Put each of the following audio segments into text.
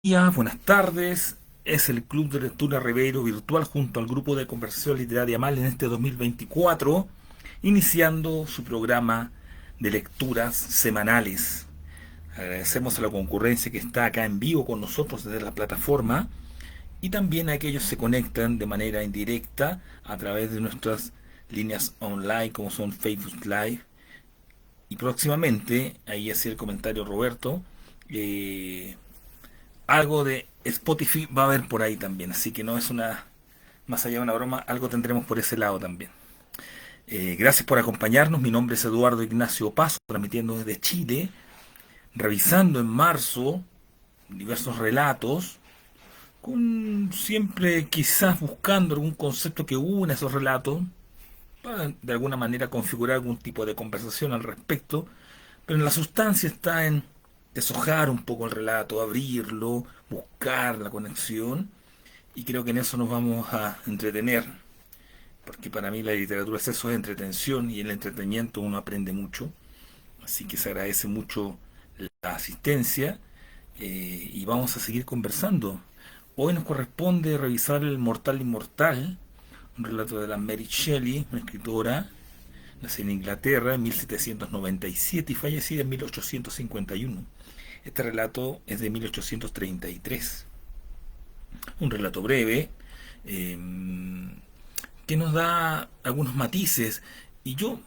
Días, buenas tardes. Es el Club de Lectura Ribeiro virtual junto al grupo de conversación literaria MAL en este 2024, iniciando su programa de lecturas semanales. Agradecemos a la concurrencia que está acá en vivo con nosotros desde la plataforma y también a aquellos que se conectan de manera indirecta a través de nuestras líneas online como son Facebook Live y próximamente, ahí hacía el comentario Roberto, eh, algo de Spotify va a haber por ahí también, así que no es una, más allá de una broma, algo tendremos por ese lado también. Gracias por acompañarnos, mi nombre es Eduardo Ignacio Paso, transmitiendo desde Chile, revisando en marzo diversos relatos, con siempre quizás buscando algún concepto que una esos relatos, para de alguna manera configurar algún tipo de conversación al respecto, pero en la sustancia está en deshojar un poco el relato, abrirlo, buscar la conexión, y creo que en eso nos vamos a entretener, porque para mí la literatura es eso, es entretención, y en el entretenimiento uno aprende mucho, así que se agradece mucho la asistencia, y vamos a seguir conversando. Hoy nos corresponde revisar El Mortal Inmortal, un relato de la Mary Shelley, una escritora nacida en Inglaterra en 1797 y fallecida en 1851. Este relato es de 1833. Un relato breve eh, que nos da algunos matices. Y yo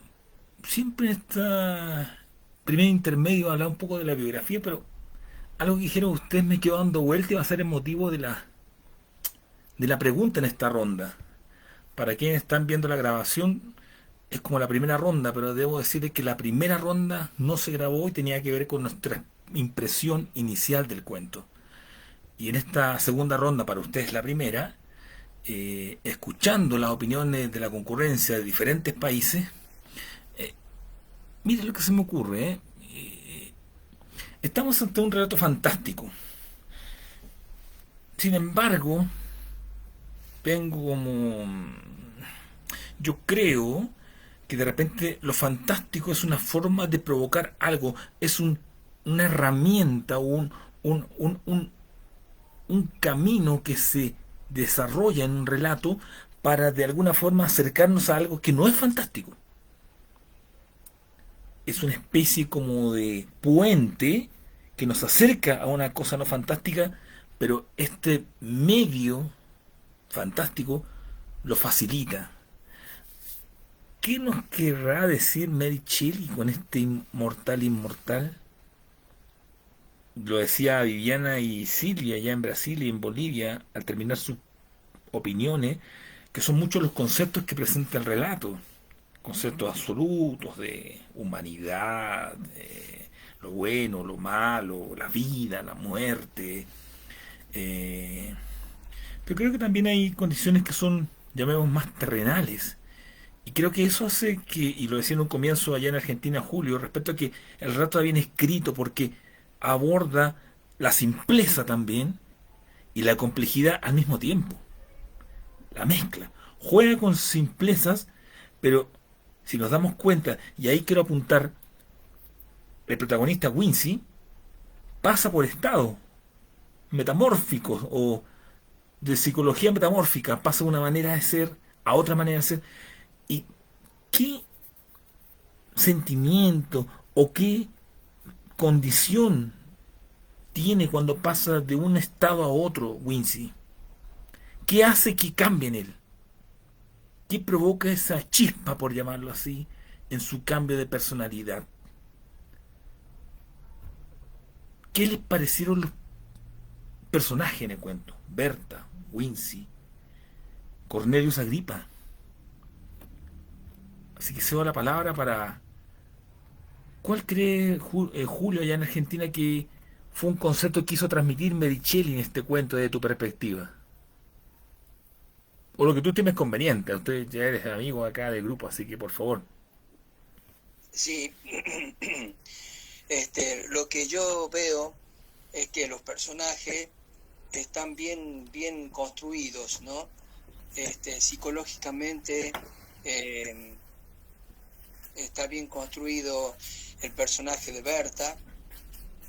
siempre en esta primer intermedio hablaba un poco de la biografía, pero algo que dijeron ustedes me quedó dando vuelta y va a ser el motivo de la pregunta en esta ronda. Para quienes están viendo la grabación, es como la primera ronda, pero debo decirles que la primera ronda no se grabó y tenía que ver con nuestra impresión inicial del cuento. Y en esta segunda ronda, para ustedes la primera, escuchando las opiniones de la concurrencia de diferentes países, eh, mire lo que se me ocurre. Estamos ante un relato fantástico. Sin embargo, tengo como... Yo creo que de repente lo fantástico es una forma de provocar algo, es una herramienta, un camino que se desarrolla en un relato para de alguna forma acercarnos a algo que no es fantástico. Es una especie como de puente que nos acerca a una cosa no fantástica, pero este medio fantástico lo facilita. ¿Qué nos querrá decir Mary Shelley con este inmortal inmortal? Lo decía Viviana y Silvia allá en Brasil y en Bolivia al terminar sus opiniones, que son muchos los conceptos que presenta el relato, conceptos absolutos de humanidad, de lo bueno, lo malo, la vida, la muerte. eh, pero creo que también hay condiciones que son, llamemos, más terrenales. Y creo que eso hace que, y lo decía en un comienzo allá en Argentina, Julio, respecto a que el relato está bien escrito porque aborda la simpleza también y la complejidad al mismo tiempo. La mezcla. Juega con simplezas, pero si nos damos cuenta, y ahí quiero apuntar, el protagonista Wincy pasa por estados metamórficos o de psicología metamórfica, pasa de una manera de ser a otra manera de ser. ¿Y qué sentimiento o qué condición tiene cuando pasa de un estado a otro Wincy? ¿Qué hace que cambie en él? ¿Qué provoca esa chispa, por llamarlo así, en su cambio de personalidad? ¿Qué les parecieron los personajes en el cuento? Berta, Wincy, Cornelius Agripa. Así que cedo la palabra para... ¿Cuál cree Julio allá en Argentina que fue un concepto que quiso transmitir Mericheli en este cuento desde tu perspectiva? O lo que tú estimes conveniente. Usted ya eres amigo acá del grupo, así que por favor. Sí, lo que yo veo es que los personajes están bien construidos, ¿no? Psicológicamente eh, está bien construido el personaje de Berta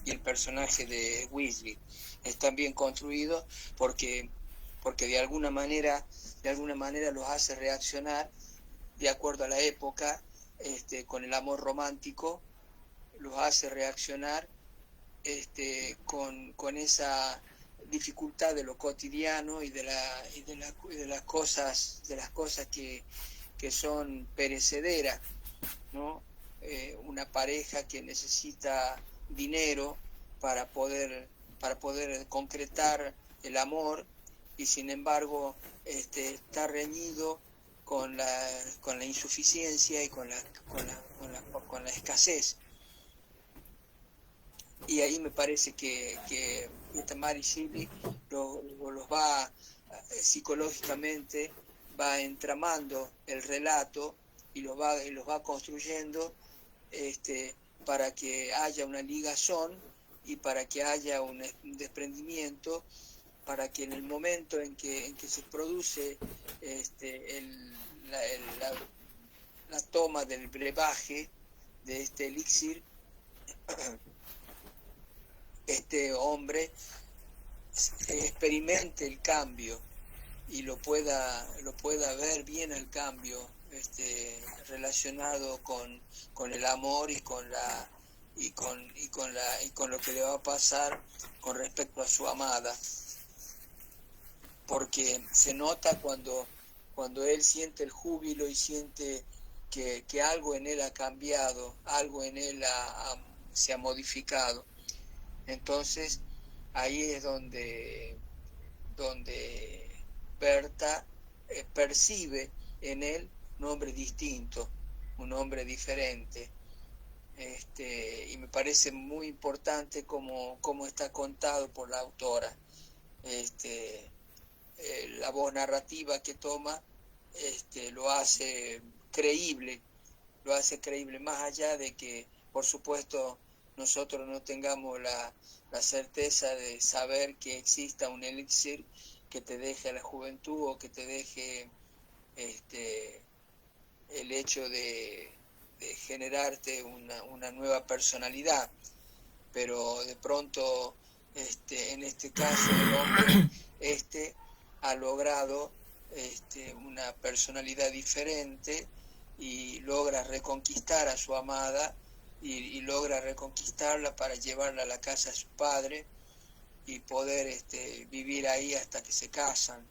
y el personaje de Weasley. están bien construidos porque de alguna manera los hace reaccionar de acuerdo a la época, con el amor romántico, los hace reaccionar con esa dificultad de lo cotidiano y de las cosas que son perecederas, ¿no? Una pareja que necesita dinero para poder, para poder concretar el amor, y sin embargo está reñido con la insuficiencia y con la escasez. Y ahí me parece que Mary Shelley los va psicológicamente, va entramando el relato y los va construyendo, para que haya una ligazón y para que haya un desprendimiento, para que en el momento en que se produce la toma del brebaje de este elixir, este hombre experimente el cambio y lo pueda ver bien el cambio, relacionado con el amor y con lo que le va a pasar con respecto a su amada, porque se nota cuando él siente el júbilo y siente que algo en él ha cambiado, algo en él se ha modificado. Entonces ahí es donde Berta percibe en él un hombre distinto, un hombre diferente. Y me parece muy importante cómo está contado por la autora. La voz narrativa que toma lo hace creíble, más allá de que, por supuesto, nosotros no tengamos la certeza de saber que exista un elixir que te deje la juventud o que te deje el hecho de generarte una nueva personalidad, pero de pronto, en este caso, el hombre ha logrado una personalidad diferente y logra reconquistar a su amada y logra reconquistarla para llevarla a la casa de su padre y poder vivir ahí hasta que se casan.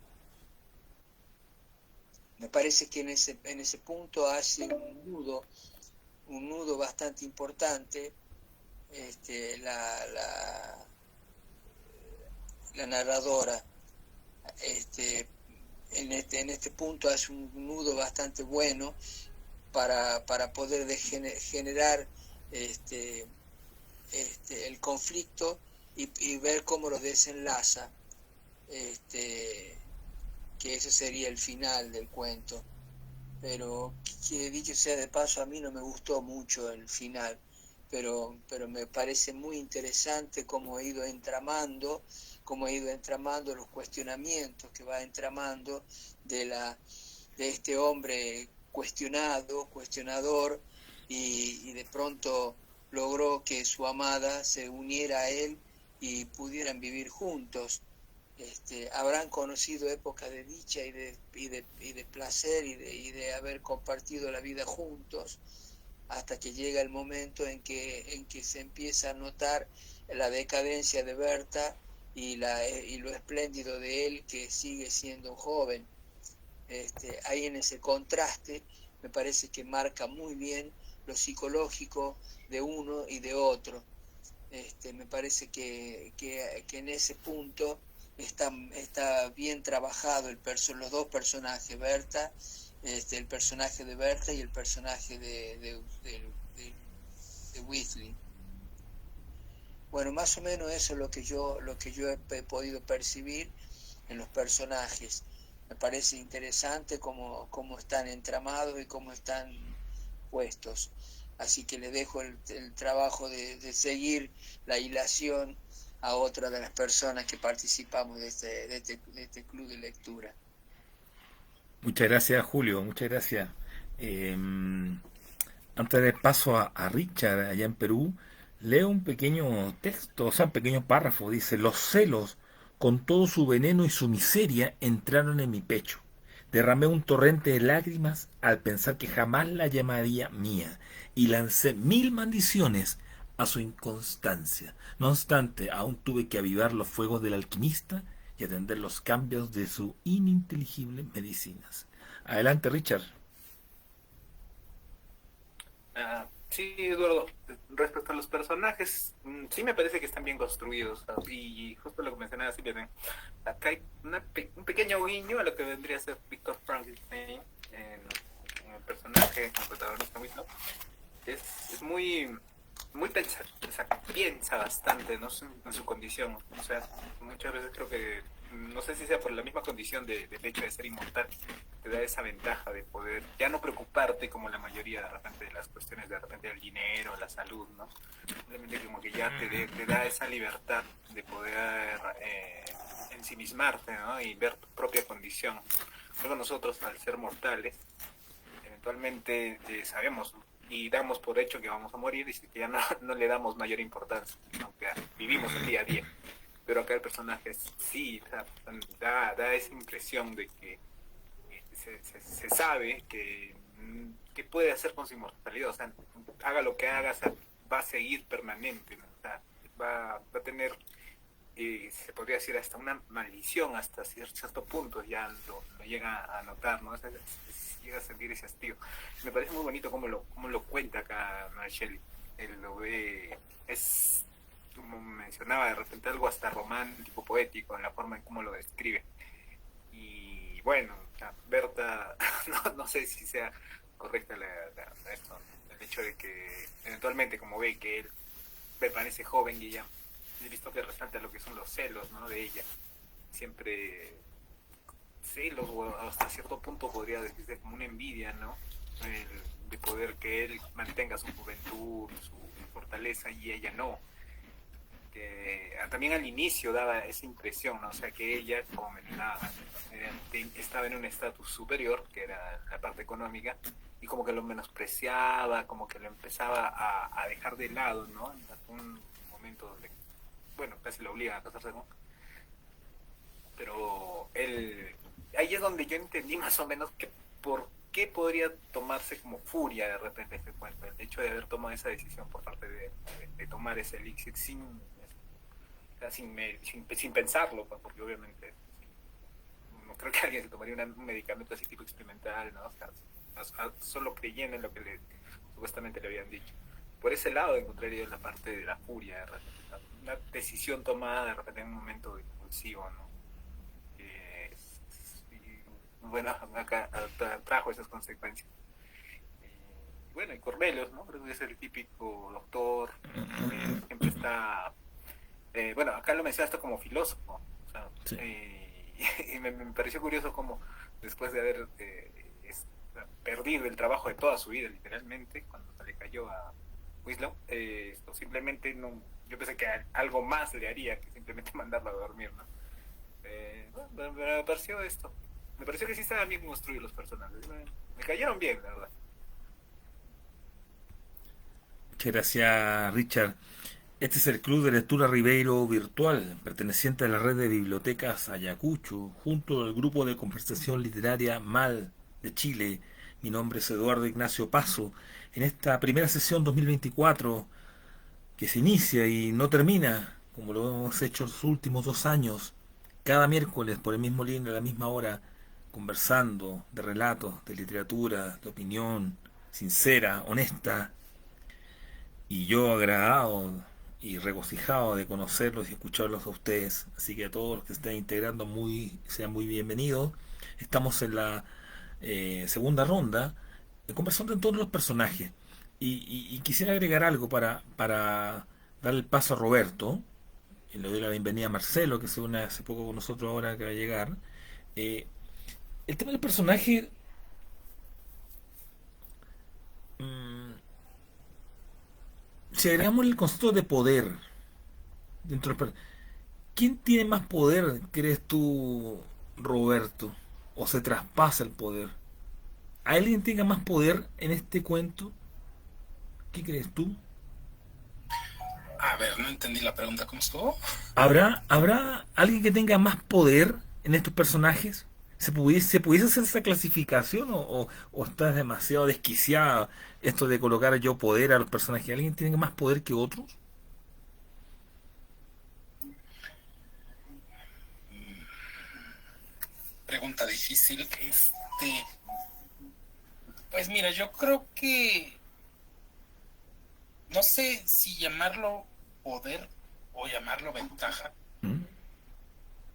Me parece que en ese punto hace un nudo bastante importante, la narradora. En este punto hace un nudo bastante bueno para poder generar el conflicto y ver cómo lo desenlaza, que ese sería el final del cuento. Pero que dicho sea de paso, a mí no me gustó mucho el final, pero me parece muy interesante cómo he ido entramando los cuestionamientos que va entramando de este hombre cuestionador, y de pronto logró que su amada se uniera a él y pudieran vivir juntos. Habrán conocido épocas de dicha y de placer y de haber compartido la vida juntos, hasta que llega el momento en que se empieza a notar la decadencia de Berta y lo espléndido de él, que sigue siendo un joven. Ahí en ese contraste me parece que marca muy bien lo psicológico de uno y de otro. Me parece que en ese punto está bien trabajado los dos personajes, Berta, el personaje de Berta y el personaje de Weasley. Bueno, más o menos eso es lo que yo he podido percibir en los personajes. Me parece interesante cómo están entramados y cómo están puestos. Así que le dejo el trabajo de seguir la hilación a otra de las personas que participamos de este club de lectura. Muchas gracias, Julio, muchas gracias. Eh, Antes de dar paso a Richard allá en Perú, Leo un pequeño texto, o sea, un pequeño párrafo. Dice: los celos, con todo su veneno y su miseria, entraron en mi pecho. Derramé un torrente de lágrimas al pensar que jamás la llamaría mía, y lancé mil maldiciones a su inconstancia. No obstante, aún tuve que avivar los fuegos del alquimista y atender los cambios de su ininteligible medicinas. Adelante, Richard. Sí, Eduardo, respecto a los personajes, sí me parece que están bien construidos, ¿sabes? Y justo lo que mencionaba Silvia, ¿no? Acá hay un pequeño guiño a lo que vendría a ser Victor Frankenstein en el personaje, el protagonista Winslow. Es muy o sea, piensa bastante, ¿no? En su condición. O sea, muchas veces creo que, no sé si sea por la misma condición del hecho de ser inmortal, te da esa ventaja de poder ya no preocuparte como la mayoría de repente de las cuestiones de repente del dinero, la salud, ¿no? Simplemente como que ya te da esa libertad de poder ensimismarte, ¿no? Y ver tu propia condición. Luego nosotros, al ser mortales, eventualmente sabemos y damos por hecho que vamos a morir y que ya no le damos mayor importancia, aunque vivimos el día a día. Pero acá el personaje sí da esa impresión de que se sabe que puede hacer con su inmortalidad, o sea, haga lo que haga, o sea, va a seguir permanente, ¿no? O sea, va a tener, se podría decir, hasta una maldición, hasta cierto punto ya lo llega a notar, ¿no? O sea, llega a sentir ese hastío. Me parece muy bonito cómo lo cuenta acá Marshall. Él lo ve, es como mencionaba, de repente algo hasta romántico, poético, en la forma en cómo lo describe. Y bueno, Berta, no sé si sea correcta esto, el hecho de que eventualmente, como ve que él permanece joven y ella, he visto que resalta lo que son los celos, ¿no? De ella. Siempre celos, o hasta cierto punto podría decirse como una envidia, ¿no? De poder que él mantenga su juventud, su fortaleza y ella no. Que también al inicio daba esa impresión, ¿no? O sea, que ella, como mencionaba, estaba en un estatus superior, que era la parte económica, y como que lo menospreciaba, como que lo empezaba a dejar de lado, ¿no? En algún momento donde, bueno, casi lo obliga a casarse, ¿no? Pero él, ahí es donde yo entendí más o menos que por qué podría tomarse como furia de repente este cuento, el hecho de haber tomado esa decisión por parte de tomar ese elixir sin pensarlo, pues, porque obviamente no creo que alguien se tomaría un medicamento así tipo experimental, ¿no? O sea, solo creyendo en lo que supuestamente le habían dicho. Por ese lado encontraría la parte de la furia, de repente, una decisión tomada de repente en un momento impulsivo, ¿no? Y, bueno, acá trajo esas consecuencias. Bueno, y Cornelius, ¿no? Creo que es el típico doctor que siempre está bueno, acá lo mencionaste como filósofo, o sea, Sí. y me pareció curioso como después de haber perdido el trabajo de toda su vida, literalmente, cuando se le cayó a Winslow, simplemente no, yo pensé que algo más le haría que simplemente mandarlo a dormir, ¿no? Bueno, me pareció esto, me pareció que sí estaban bien construidos los personajes, me cayeron bien, la verdad. Muchas gracias, Richard. Este es el Club de Lectura Ribeiro Virtual, perteneciente a la red de bibliotecas Ayacucho, junto al grupo de conversación literaria MAL de Chile. Mi nombre es Eduardo Ignacio Paso. En esta primera sesión 2024, que se inicia y no termina, como lo hemos hecho los últimos 2 años, cada miércoles por el mismo línea, a la misma hora, conversando de relatos, de literatura, de opinión sincera, honesta, y yo agradado y regocijado de conocerlos y escucharlos a ustedes. Así que a todos los que estén integrando, sean muy bienvenidos. Estamos en la segunda ronda, conversando en todos los personajes. Y quisiera agregar algo para dar el paso a Roberto. Y le doy la bienvenida a Marcelo, que se une hace poco con nosotros ahora que va a llegar. Eh, el tema del personaje, mm, si agregamos el concepto de poder dentro del ¿quién tiene más poder, crees tú, Roberto? ¿O se traspasa el poder? ¿Alguien tenga más poder en este cuento? ¿Qué crees tú? A ver, no entendí la pregunta, ¿cómo estuvo? ¿Habrá alguien que tenga más poder en estos personajes? ¿Se pudiese hacer esa clasificación o estás demasiado desquiciada esto de colocar yo poder a los personajes? ¿Alguien tiene más poder que otros? Pregunta difícil. Pues mira, yo creo que no sé si llamarlo poder o llamarlo ventaja, ¿Mm?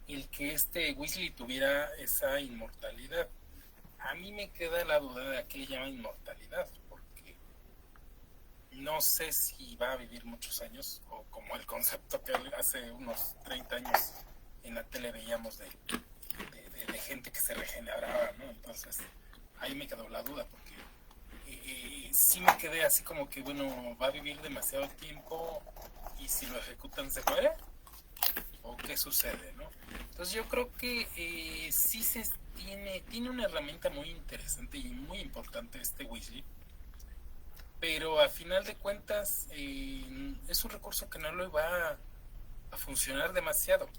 el que este Weasley tuviera esa inmortalidad. A mí me queda la duda de a qué le llaman inmortalidad, porque no sé si va a vivir muchos años, o como el concepto que hace unos 30 años en la tele veíamos de gente que se regeneraba, ¿no? Entonces, ahí me quedó la duda, porque sí me quedé así como que, bueno, va a vivir demasiado tiempo y si lo ejecutan se muere, o qué sucede, ¿no? Entonces yo creo que sí tiene una herramienta muy interesante y muy importante este Weasley, pero a final de cuentas es un recurso que no le va a funcionar demasiado.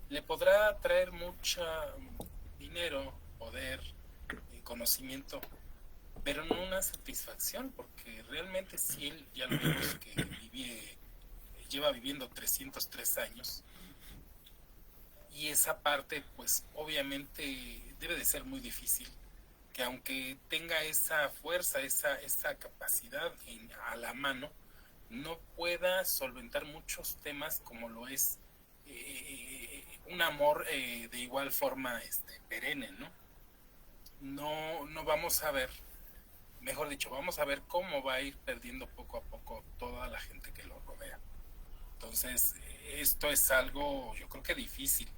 Le podrá traer mucho dinero, poder, conocimiento, pero no una satisfacción, porque realmente si él, ya lo vimos que lleva viviendo 303 años, y esa parte pues obviamente debe de ser muy difícil, que aunque tenga esa fuerza, esa capacidad a la mano, no pueda solventar muchos temas como lo es un amor de igual forma perenne, ¿no? No vamos a ver, mejor dicho, vamos a ver cómo va a ir perdiendo poco a poco toda la gente que lo rodea. Entonces, esto es algo, yo creo que difícil.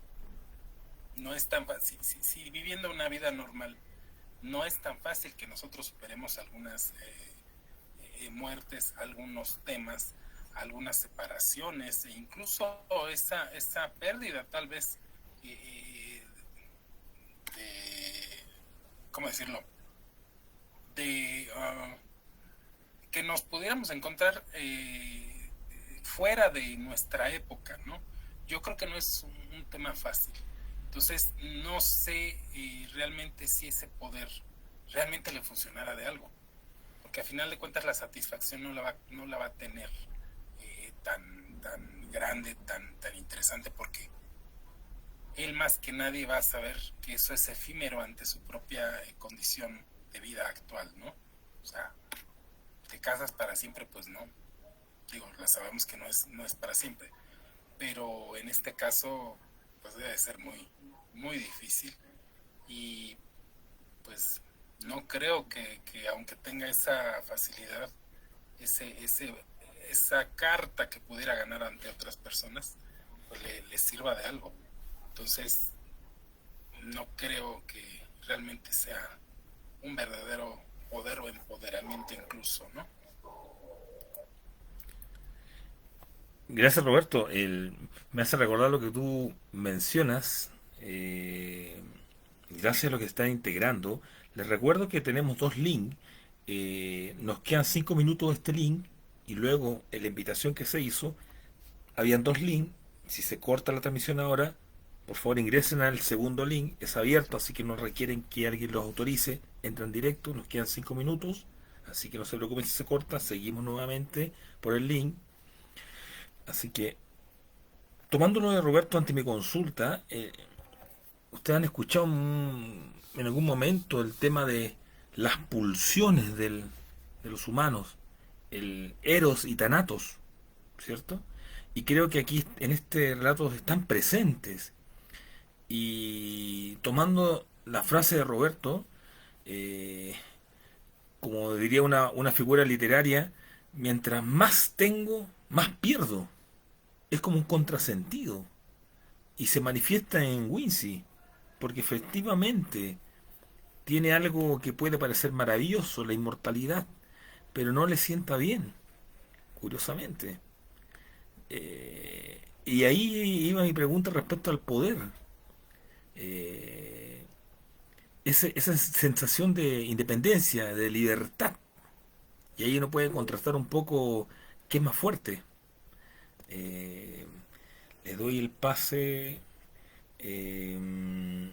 No es tan fácil. Si viviendo una vida normal, no es tan fácil que nosotros superemos algunas muertes, algunos temas, algunas separaciones, e incluso esa pérdida tal vez de, ¿cómo decirlo? De que nos pudiéramos encontrar fuera de nuestra época, ¿no? Yo creo que no es un tema fácil. Entonces, no sé realmente si ese poder realmente le funcionara de algo, porque a final de cuentas la satisfacción no la va a tener tan grande, tan interesante, porque él más que nadie va a saber que eso es efímero ante su propia condición de vida actual, ¿no? O sea, te casas para siempre, pues no. Digo, la sabemos que no es para siempre, pero en este caso, pues debe de ser muy, muy difícil, y pues no creo que aunque tenga esa facilidad, esa carta que pudiera ganar ante otras personas, pues le sirva de algo. Entonces, no creo que realmente sea un verdadero poder o empoderamiento incluso, ¿no? Gracias, Roberto. Me hace recordar lo que tú mencionas. Gracias a lo que está integrando. Les recuerdo que tenemos dos links. Nos quedan 5 minutos de este link y luego en la invitación que se hizo habían dos links. Si se corta la transmisión ahora, por favor ingresen al segundo link. Es abierto, así que no requieren que alguien los autorice. Entran directo, nos quedan 5 minutos. Así que no se preocupen si se corta. Seguimos nuevamente por el link. Así que, tomándolo de Roberto ante mi consulta, ¿ustedes han escuchado en algún momento el tema de las pulsiones de los humanos? El Eros y Thanatos, ¿cierto? Y creo que aquí en este relato están presentes. Y tomando la frase de Roberto, eh, como diría una figura literaria, mientras más tengo, más pierdo. Es como un contrasentido. Y se manifiesta en Wincy, porque efectivamente tiene algo que puede parecer maravilloso, la inmortalidad, pero no le sienta bien, curiosamente. Y ahí iba mi pregunta respecto al poder. Eh, esa sensación de independencia, de libertad. Y ahí uno puede contrastar un poco qué es más fuerte. Eh, Le doy el pase. eh,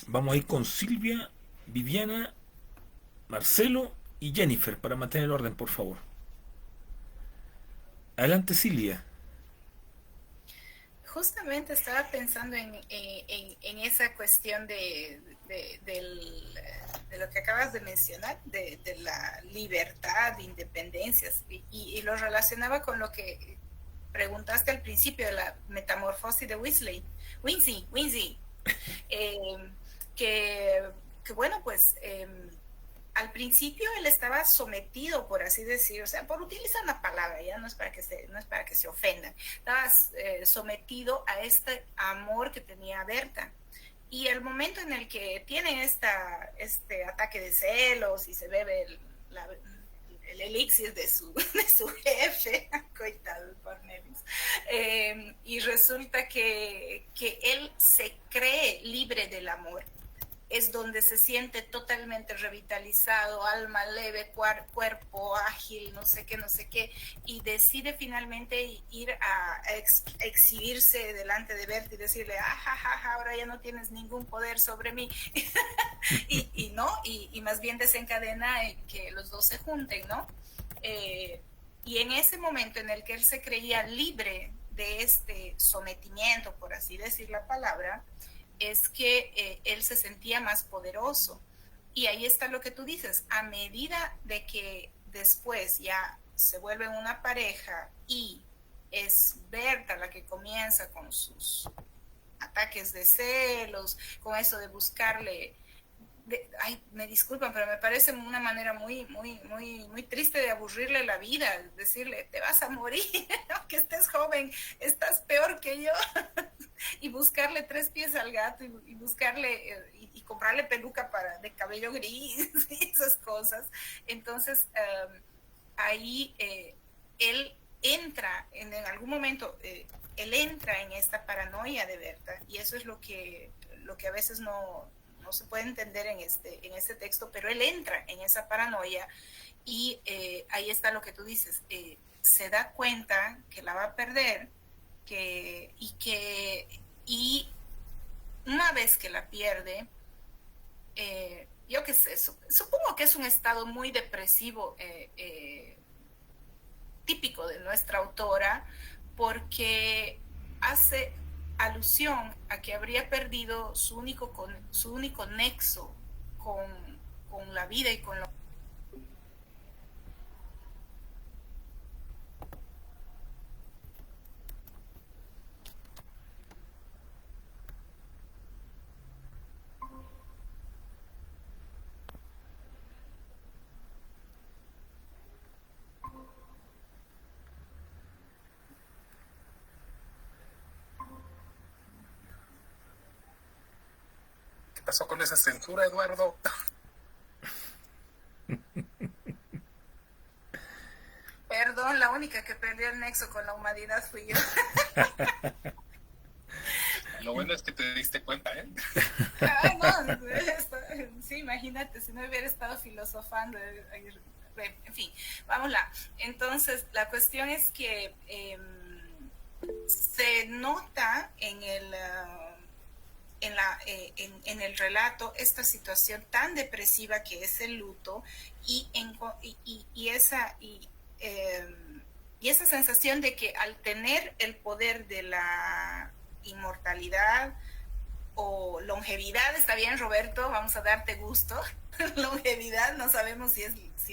Vamos a ir con Silvia, Viviana, Marcelo y Jennifer para mantener el orden, por favor. Adelante, Silvia. Justamente estaba pensando en esa cuestión de lo que acabas de mencionar, de la libertad, de independencias, y lo relacionaba con lo que preguntaste al principio de la metamorfosis de Wincy, eh, que, que bueno, pues al principio él estaba sometido, por así decir, o sea, por utilizar la palabra, ya no es para que se ofendan, estaba sometido a este amor que tenía Berta. Y el momento en el que tiene este ataque de celos y se bebe el elixir de su jefe, coitado Cornelius, y resulta que él se cree libre del amor, es donde se siente totalmente revitalizado, alma leve, cuerpo ágil, no sé qué, y decide finalmente ir a exhibirse delante de Berta y decirle, ahora ya no tienes ningún poder sobre mí, y más bien desencadena en que los dos se junten, ¿no? Y en ese momento en el que él se creía libre de este sometimiento, por así decir la palabra, es que él se sentía más poderoso. Y ahí está lo que tú dices, a medida de que después ya se vuelven una pareja y es Berta la que comienza con sus ataques de celos, con eso de buscarle, me disculpan, pero me parece una manera muy triste de aburrirle la vida, decirle, te vas a morir, aunque estés joven, estás peor que yo, y buscarle 3 pies al gato, y buscarle, y comprarle peluca de cabello gris, y esas cosas. Entonces, ahí él entra, en algún momento, él entra en esta paranoia de Berta, y eso es lo que a veces no se puede entender en este texto, pero él entra en esa paranoia y ahí está lo que tú dices, se da cuenta que la va a perder, y una vez que la pierde, yo qué sé, supongo que es un estado muy depresivo, típico de nuestra autora, porque hace alusión a que habría perdido su único nexo con la vida y con lo... ¿Qué pasó con esa censura, Eduardo? Perdón, la única que perdió el nexo con la humanidad fui yo. Lo bueno es que te diste cuenta, ¿eh? Ay, no, sí, imagínate, si no hubiera estado filosofando, en fin, vámonos. Entonces, la cuestión es que se nota en el relato esta situación tan depresiva que es el luto, y esa sensación de que al tener el poder de la inmortalidad o longevidad, está bien, Roberto, vamos a darte gusto, longevidad, no sabemos si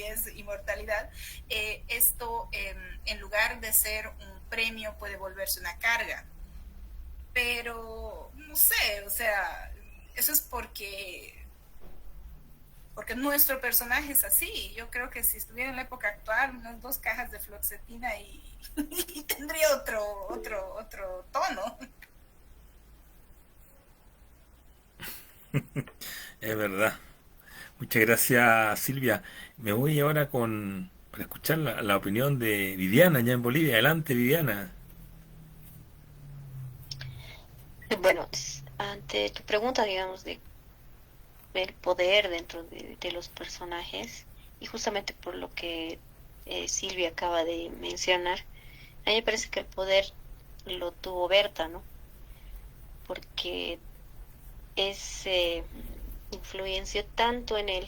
es inmortalidad, esto en lugar de ser un premio puede volverse una carga. Pero no sé, o sea, eso es porque nuestro personaje es así. Yo creo que si estuviera en la época actual, unas 2 cajas de fluoxetina y tendría otro tono. Es verdad. Muchas gracias, Silvia. Me voy ahora para escuchar la opinión de Viviana, allá en Bolivia. Adelante, Viviana. Bueno, ante tu pregunta, digamos, de el poder dentro de los personajes, y justamente por lo que Silvia acaba de mencionar, a mí me parece que el poder lo tuvo Berta, ¿no? Porque influenció tanto en él,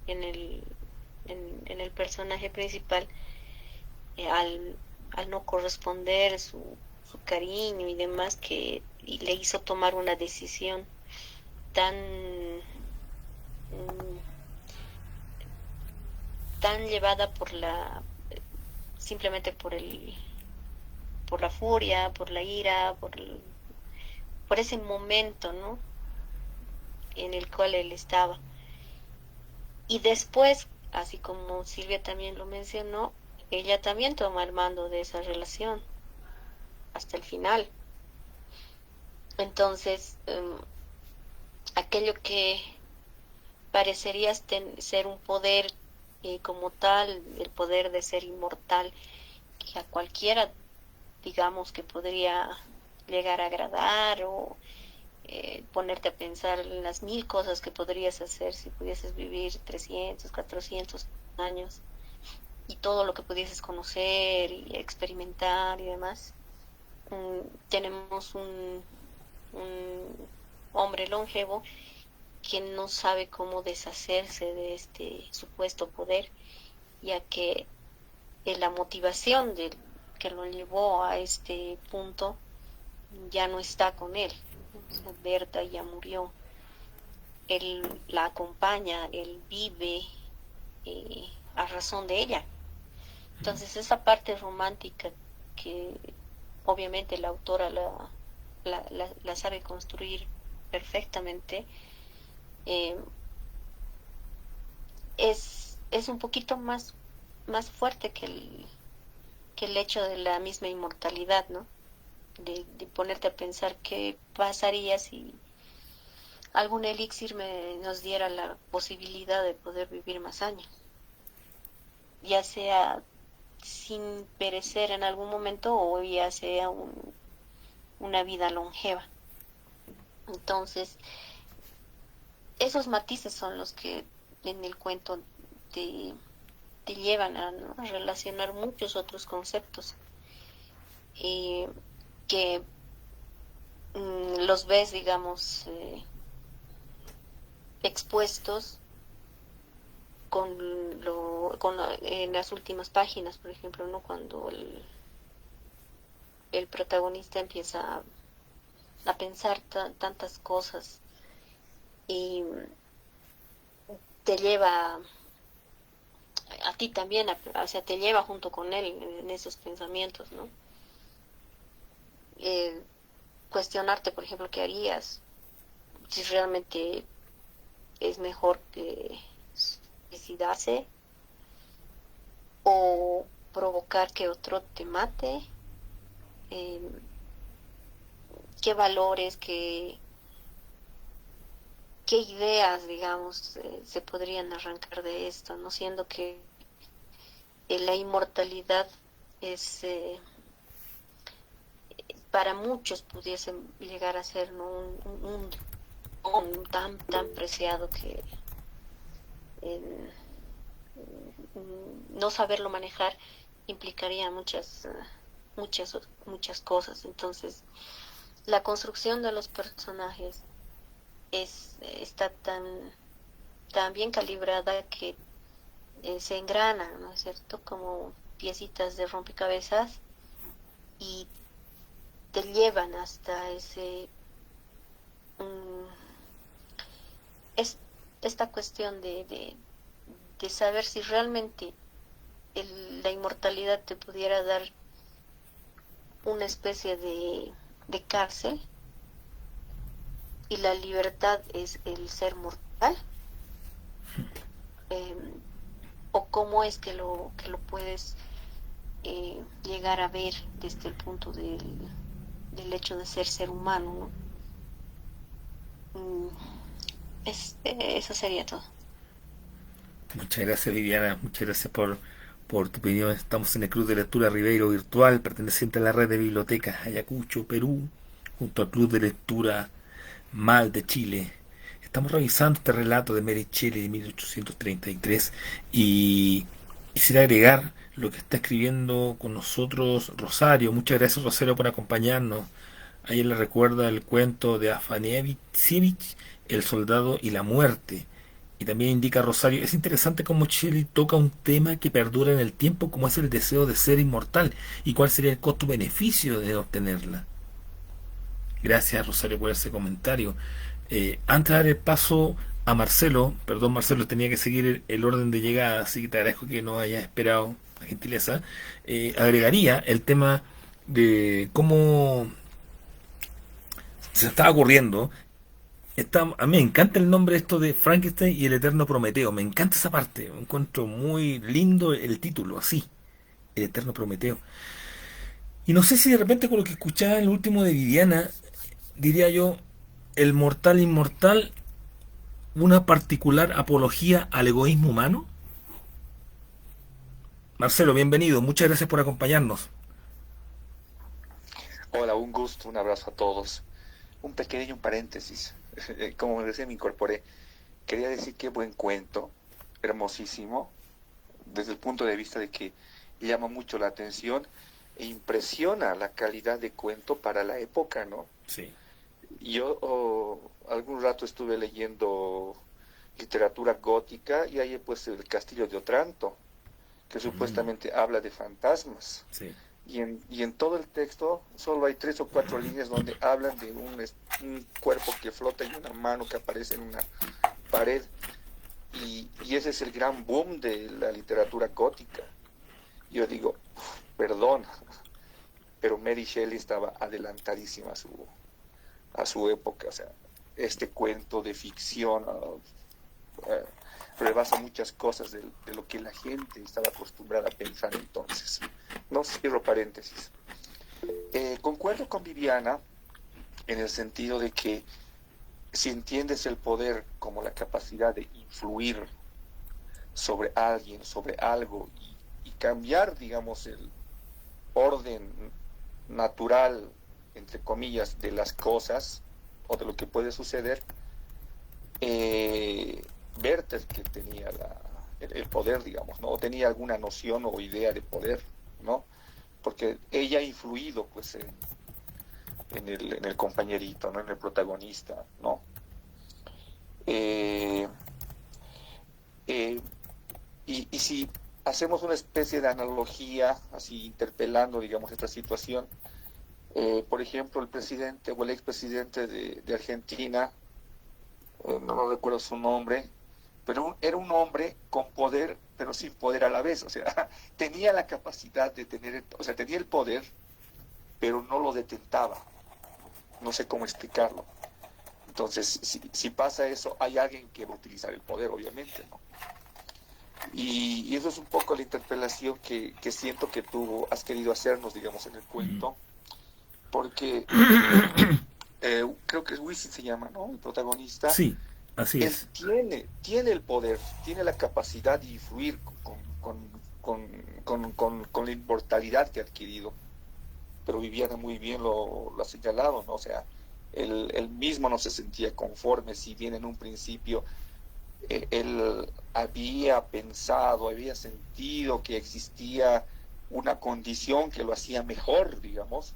en el personaje principal, al no corresponder su cariño y demás, y le hizo tomar una decisión tan tan llevada simplemente por la furia, por la ira, por ese momento, ¿no? En el cual él estaba. Y después, así como Silvia también lo mencionó, ella también toma el mando de esa relación hasta el final. Entonces, aquello que parecería ser un poder como tal, el poder de ser inmortal, que a cualquiera, digamos, que podría llegar a agradar, o ponerte a pensar en las 1000 cosas que podrías hacer si pudieses vivir 300, 400 años, y todo lo que pudieses conocer y experimentar y demás. Tenemos un hombre longevo que no sabe cómo deshacerse de este supuesto poder, ya que la motivación que lo llevó a este punto ya no está con él. Berta ya murió, él la acompaña, él vive a razón de ella. Entonces esa parte romántica que obviamente la autora la sabe construir perfectamente, es un poquito más fuerte que el hecho de la misma inmortalidad, ¿no? De ponerte a pensar qué pasaría si algún elixir nos diera la posibilidad de poder vivir más años, ya sea sin perecer en algún momento, o ya sea una vida longeva. Entonces, esos matices son los que en el cuento te llevan a, ¿no?, a relacionar muchos otros conceptos, que los ves, digamos, expuestos en las últimas páginas, por ejemplo, ¿no? Cuando el protagonista empieza a pensar tantas cosas, y te lleva a ti también, o sea, te lleva junto con él en esos pensamientos, ¿no? Cuestionarte, por ejemplo, qué harías, si realmente es mejor que suicidarse o provocar que otro te mate, qué valores, qué ideas, digamos, se podrían arrancar de esto, no siendo que la inmortalidad es, para muchos pudiesen llegar a ser, ¿no?, un don tan preciado que no saberlo manejar implicaría muchas cosas. Entonces, la construcción de los personajes está tan bien calibrada que se engrana, ¿no es cierto?, como piecitas de rompecabezas, y te llevan hasta esta cuestión de saber si realmente la inmortalidad te pudiera dar una especie de cárcel, y la libertad es el ser mortal, o cómo es que lo puedes llegar a ver desde el punto del hecho de ser humano, ¿no? Eso sería todo. Muchas gracias, Viviana, muchas gracias por tu opinión. Estamos en el Club de Lectura Ribeiro Virtual, perteneciente a la red de bibliotecas Ayacucho, Perú, junto al Club de Lectura Mal de Chile. Estamos revisando este relato de Mary Shelley de 1833, y quisiera agregar lo que está escribiendo con nosotros Rosario. Muchas gracias, Rosario, por acompañarnos. Ahí le recuerda el cuento de Afanievich, El soldado y la muerte. Y también indica Rosario, es interesante cómo Shelley toca un tema que perdura en el tiempo, como es el deseo de ser inmortal, y cuál sería el costo-beneficio de obtenerla. Gracias, Rosario, por ese comentario. Antes de dar el paso a Marcelo, perdón, Marcelo, tenía que seguir el orden de llegada, así que te agradezco que no hayas esperado la gentileza. Agregaría el tema de cómo se estaba ocurriendo. A mí me encanta el nombre esto de Frankenstein y el eterno Prometeo. Me encanta esa parte. Me encuentro muy lindo el título, así. El eterno Prometeo. Y no sé si de repente con lo que escuchaba en el último de Viviana, diría yo, el mortal inmortal, una particular apología al egoísmo humano. Marcelo, bienvenido. Muchas gracias por acompañarnos. Hola, un gusto, un abrazo a todos. Un pequeño paréntesis. Como recién me incorporé, quería decir qué buen cuento, hermosísimo, desde el punto de vista de que llama mucho la atención e impresiona la calidad de cuento para la época, ¿no? Sí. Yo algún rato estuve leyendo literatura gótica y ahí pues el Castillo de Otranto, que supuestamente habla de fantasmas. Sí. Y en todo el texto solo hay 3 o 4 líneas donde hablan de un cuerpo que flota y una mano que aparece en una pared. Y ese es el gran boom de la literatura gótica. Yo digo, perdón, pero Mary Shelley estaba adelantadísima a su época. O sea, este cuento de ficción rebasa muchas cosas de lo que la gente estaba acostumbrada a pensar entonces. No cierro paréntesis. Concuerdo con Viviana en el sentido de que si entiendes el poder como la capacidad de influir sobre alguien, sobre algo y cambiar, digamos, el orden natural, entre comillas, de las cosas o de lo que puede suceder, Werther, que tenía el poder, digamos, ¿no? O tenía alguna noción o idea de poder, ¿no? Porque ella ha influido, pues, en el compañerito, ¿no? En el protagonista, ¿no? Y si hacemos una especie de analogía, así interpelando, digamos, esta situación, por ejemplo, el presidente o el expresidente de Argentina, no recuerdo su nombre, pero era un hombre con poder, pero sin poder a la vez. O sea, tenía la capacidad de tener, o sea, tenía el poder, pero no lo detentaba. No sé cómo explicarlo. Entonces, si pasa eso, hay alguien que va a utilizar el poder, obviamente, ¿no? Y eso es un poco la interpelación que siento que tú has querido hacernos, digamos, en el cuento, porque creo que es Wisin se llama, ¿no? El protagonista. Sí, así Él es. tiene el poder, tiene la capacidad de influir con la inmortalidad que ha adquirido. Pero Viviana muy bien lo ha señalado, ¿no? O sea, él mismo no se sentía conforme, si bien en un principio él había pensado, había sentido que existía una condición que lo hacía mejor, digamos.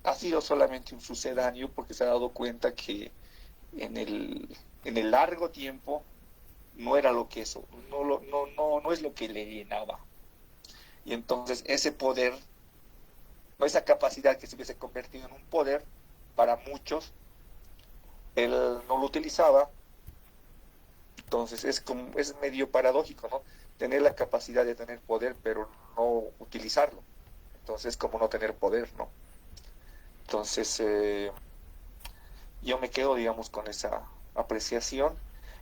Ha sido solamente un sucedáneo porque se ha dado cuenta que en el largo tiempo no era lo que eso, no es lo que le llenaba. Y entonces ese poder, o esa capacidad que se hubiese convertido en un poder para muchos, él no lo utilizaba. Entonces es medio paradójico, ¿no? Tener la capacidad de tener poder pero no utilizarlo. Entonces es como no tener poder, ¿no? Entonces yo me quedo, digamos, con esa apreciación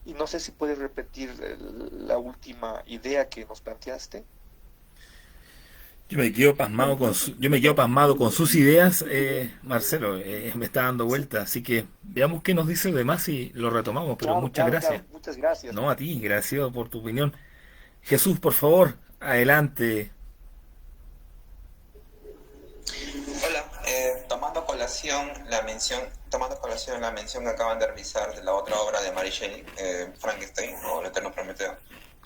y no sé si puedes repetir la última idea que nos planteaste. Yo me quedo pasmado con sus ideas, Marcelo, me está dando vuelta, así que veamos qué nos dice de más y lo retomamos, pero muchas gracias. Claro, muchas gracias. No, a ti, gracias por tu opinión. Jesús, por favor, adelante. Hola, tomando colación la mención que acaban de realizar de la otra obra de Mary Shelley, Frankenstein o El Eterno Prometeo,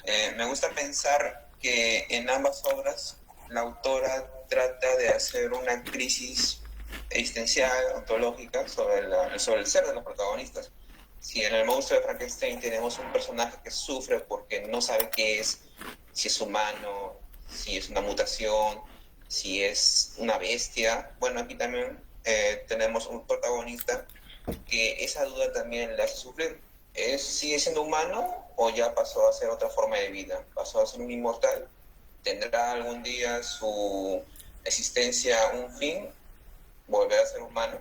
Me gusta pensar que en ambas obras la autora trata de hacer una crisis existencial, ontológica, sobre el ser de los protagonistas. Si en el monstruo de Frankenstein tenemos un personaje que sufre porque no sabe qué es, si es humano, si es una mutación, si es una bestia, bueno, aquí también tenemos un protagonista que esa duda también le hace sufrir. ¿Sigue siendo humano o ya pasó a ser otra forma de vida? ¿Pasó a ser un inmortal? ¿Tendrá algún día su existencia un fin? ¿Volver a ser humano?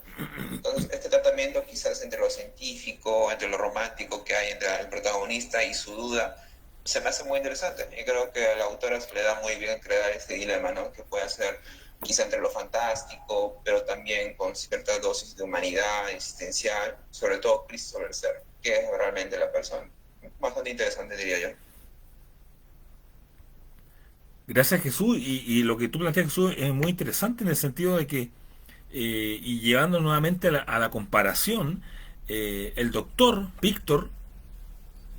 Entonces, este tratamiento quizás entre lo científico, entre lo romántico que hay entre el protagonista y su duda, se me hace muy interesante. Y creo que a la autora se le da muy bien crear este dilema, ¿no? Que puede ser quizá entre lo fantástico, pero también con cierta dosis de humanidad existencial, sobre todo crisis sobre el ser, que es realmente la persona. Bastante interesante, diría yo. Gracias, Jesús. Y lo que tú planteas, Jesús, es muy interesante en el sentido de que, y llevando nuevamente a la comparación, el doctor Víctor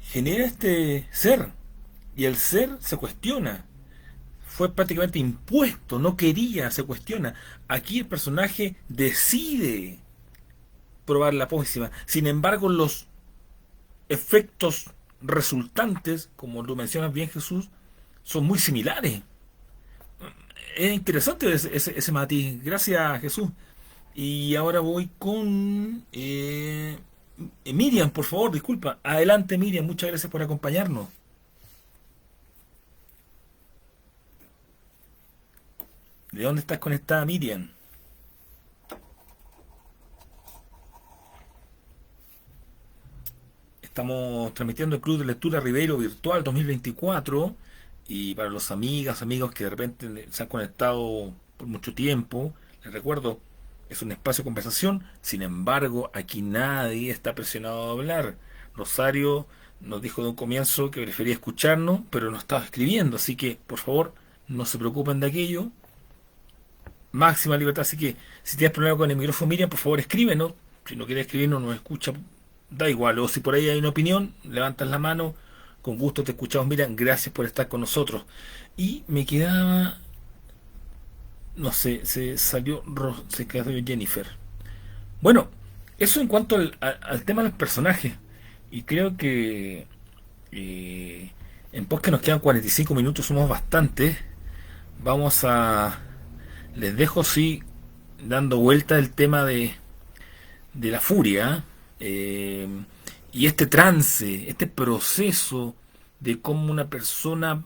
genera este ser y el ser se cuestiona. Fue prácticamente impuesto, no quería, se cuestiona. Aquí el personaje decide probar la pócima. Sin embargo, los efectos resultantes, como lo mencionas bien, Jesús, son muy similares. Es interesante ese matiz. Gracias, Jesús. Y ahora voy con Miriam, por favor, disculpa. Adelante, Miriam, muchas gracias por acompañarnos. ¿De dónde estás conectada, Miriam? Estamos transmitiendo el Club de Lectura Ribeiro Virtual 2024 y para los amigos que de repente se han conectado por mucho tiempo, les recuerdo, es un espacio de conversación, sin embargo, aquí nadie está presionado a hablar. Rosario nos dijo de un comienzo que prefería escucharnos, pero nos estaba escribiendo, así que, por favor, no se preocupen de aquello. Máxima libertad, así que si tienes problema con el micrófono, Miriam, por favor escríbenos. Si no quieres escribirnos, nos escucha, da igual. O si por ahí hay una opinión, levantas la mano, con gusto te escuchamos. Miriam, gracias por estar con nosotros. Y me quedaba, no sé, se quedó Jennifer. Bueno, eso en cuanto al tema de los personajes. Y creo que en podcast nos quedan 45 minutos, somos bastantes. Vamos a... Les dejo, sí, dando vuelta el tema de la furia, y este trance, este proceso de cómo una persona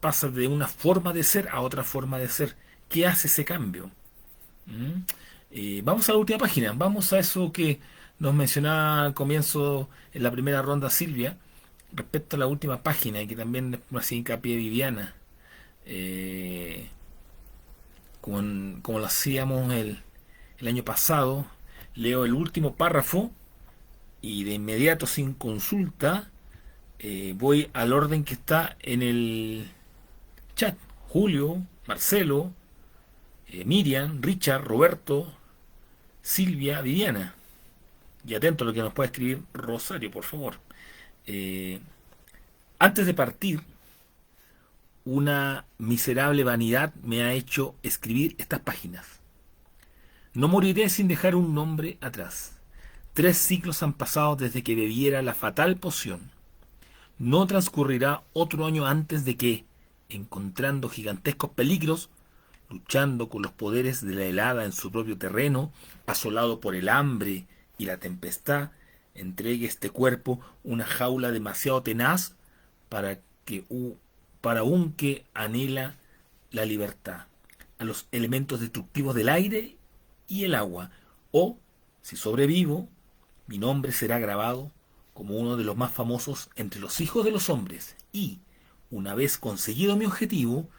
pasa de una forma de ser a otra forma de ser. ¿Qué hace ese cambio? ¿Mm? Vamos a la última página, vamos a eso que nos mencionaba al comienzo en la primera ronda Silvia, respecto a la última página, y que también me hacía hincapié Viviana. Como lo hacíamos el año pasado, leo el último párrafo y de inmediato, sin consulta, voy al orden que está en el chat. Julio, Marcelo, Miriam, Richard, Roberto, Silvia, Viviana. Y atento a lo que nos puede escribir Rosario, por favor. Antes de partir, una miserable vanidad me ha hecho escribir estas páginas. No moriré sin dejar un nombre atrás. 3 siglos han pasado desde que bebiera la fatal poción. No transcurrirá otro año antes de que, encontrando gigantescos peligros, luchando con los poderes de la helada en su propio terreno, asolado por el hambre y la tempestad, entregue este cuerpo una jaula demasiado tenaz para un que anhela la libertad, a los elementos destructivos del aire y el agua, o, si sobrevivo, mi nombre será grabado como uno de los más famosos entre los hijos de los hombres, y, una vez conseguido mi objetivo,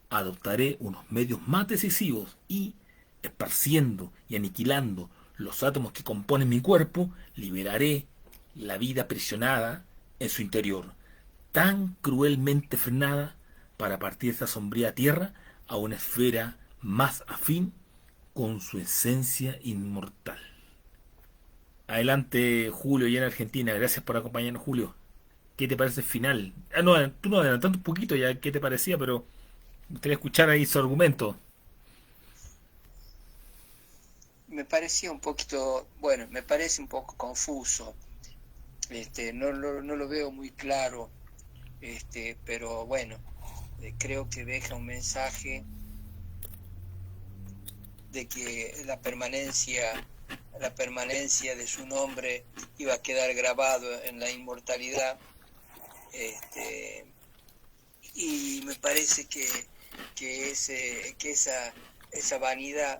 adoptaré unos medios más decisivos y, esparciendo y aniquilando los átomos que componen mi cuerpo, liberaré la vida aprisionada en su interior, tan cruelmente frenada, para partir de esta sombría tierra a una esfera más afín con su esencia inmortal. Adelante, Julio, y en Argentina. Gracias por acompañarnos, Julio. ¿qué te parece el final? Ah, no, tú no adelantaste un poquito ya qué te parecía, pero me gustaría escuchar ahí su argumento. Me parecía un poquito, bueno, me parece un poco confuso, no lo veo muy claro, pero bueno, creo que deja un mensaje de que la permanencia de su nombre iba a quedar grabado en la inmortalidad, y me parece que esa vanidad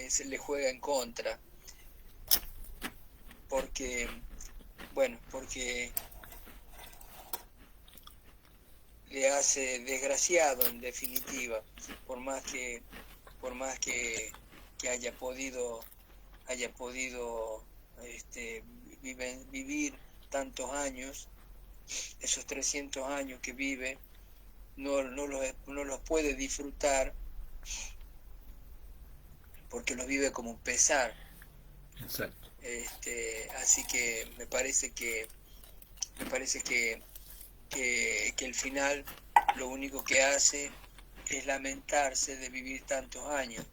se le juega en contra, porque le hace desgraciado en definitiva, por más que haya podido vivir tantos años, esos 300 años que vive, no los puede disfrutar porque los vive como un pesar. Exacto. Así que me parece que el final lo único que hace es lamentarse de vivir tantos años.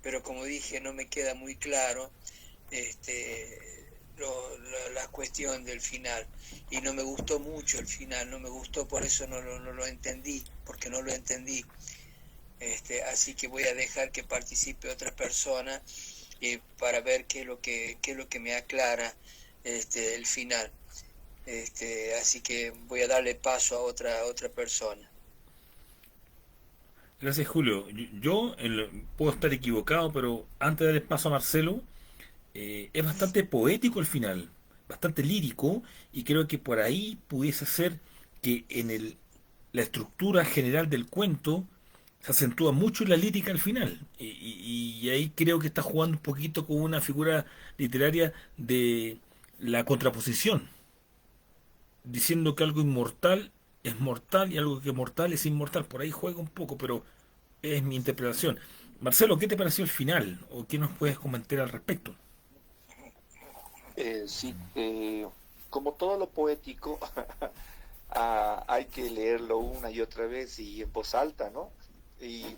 Pero como dije, no me queda muy claro la cuestión del final. Y no me gustó mucho el final, no me gustó, por eso no lo entendí, porque no lo entendí. Así que voy a dejar que participe otra persona para ver qué es lo que me aclara el final. Así que voy a darle paso a otra persona. Gracias, Julio. Puedo estar equivocado, pero antes de dar el paso a Marcelo, es bastante poético el final, bastante lírico, y creo que por ahí pudiese ser que la estructura general del cuento se acentúa mucho en la lírica al final. Y ahí creo que está jugando un poquito con una figura literaria de la contraposición, diciendo que algo inmortal es mortal y algo que es mortal es inmortal. Por ahí juega un poco, pero es mi interpretación. Marcelo, ¿qué te pareció el final? ¿O qué nos puedes comentar al respecto? Sí, como todo lo poético, hay que leerlo una y otra vez y en voz alta, ¿no? Y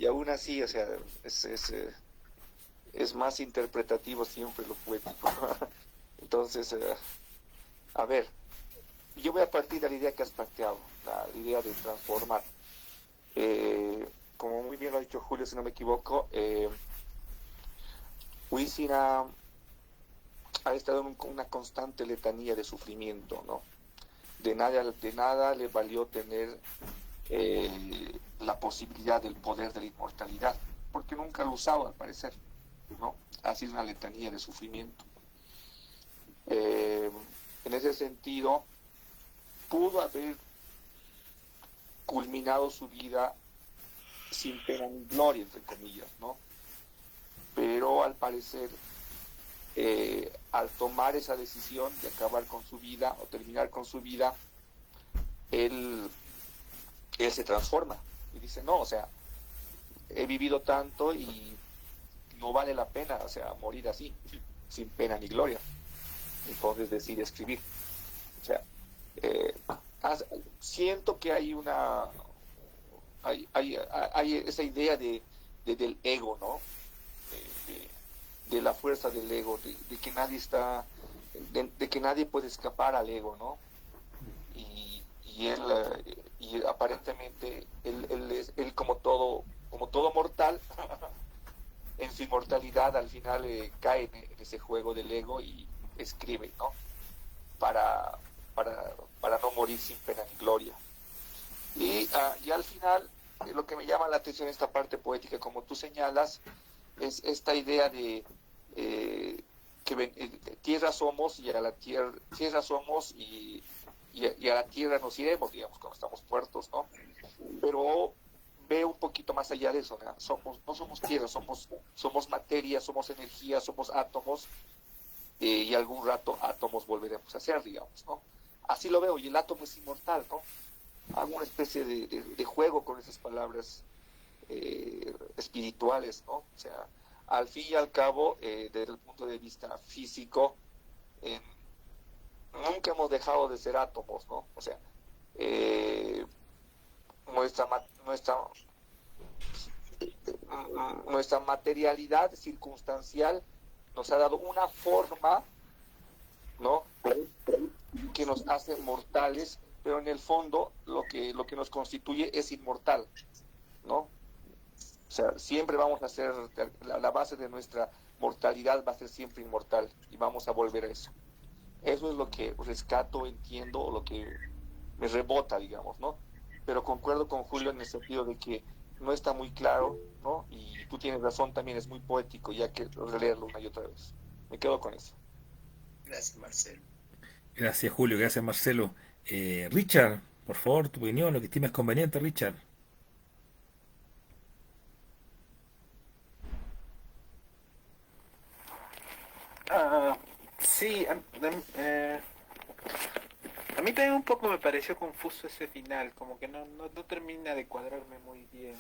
aún así, o sea, es más interpretativo siempre lo poético. Entonces, a ver, yo voy a partir de la idea que has planteado, la idea de transformar. Como muy bien lo ha dicho Julio, si no me equivoco, Wisin ha estado en una constante letanía de sufrimiento, ¿no? De nada le valió tener la posibilidad del poder de la inmortalidad, porque nunca lo usaba al parecer, ¿no? Ha sido una letanía de sufrimiento. En ese sentido, pudo haber culminado su vida sin pena ni gloria, entre comillas, ¿no? Pero al parecer, al tomar esa decisión de acabar con su vida o terminar con su vida, él se transforma y dice, no, o sea, he vivido tanto y no vale la pena, o sea, morir así, sin pena ni gloria. Entonces decide escribir. O sea, siento que hay hay esa idea del ego, ¿no? De la fuerza del ego, de que nadie está, de que nadie puede escapar al ego, ¿no? Y aparentemente él como todo mortal, en su inmortalidad al final cae en ese juego del ego y escribe, ¿no? Para no morir sin pena ni gloria. Y al final, lo que me llama la atención en esta parte poética, como tú señalas, es esta idea de que tierra somos y a la tierra somos y a la tierra nos iremos, digamos, cuando estamos muertos, ¿no? Pero veo un poquito más allá de eso, ¿no? No somos tierra, somos materia, somos energía, somos átomos, y algún rato átomos volveremos a ser, digamos, ¿no? Así lo veo, y el átomo es inmortal, ¿no? Hago una especie de juego con esas palabras espirituales, ¿no? O sea, al fin y al cabo, desde el punto de vista físico, nunca hemos dejado de ser átomos, ¿no? O sea, nuestra, nuestra materialidad circunstancial nos ha dado una forma, ¿no?, que nos hace mortales, pero en el fondo lo que nos constituye es inmortal, ¿no? O sea, siempre vamos a ser, la base de nuestra mortalidad va a ser siempre inmortal y vamos a volver a eso. Eso es lo que rescato, entiendo, o lo que me rebota, digamos, ¿no? Pero concuerdo con Julio en el sentido de que no está muy claro, ¿no? Y tú tienes razón, también es muy poético, ya que releerlo una y otra vez. Me quedo con eso. Gracias, Marcelo. Gracias, Julio. Gracias, Marcelo. Richard, por favor, tu opinión, lo que estimes conveniente, Richard. Sí, a mí también un poco me pareció confuso ese final, como que no termina de cuadrarme muy bien.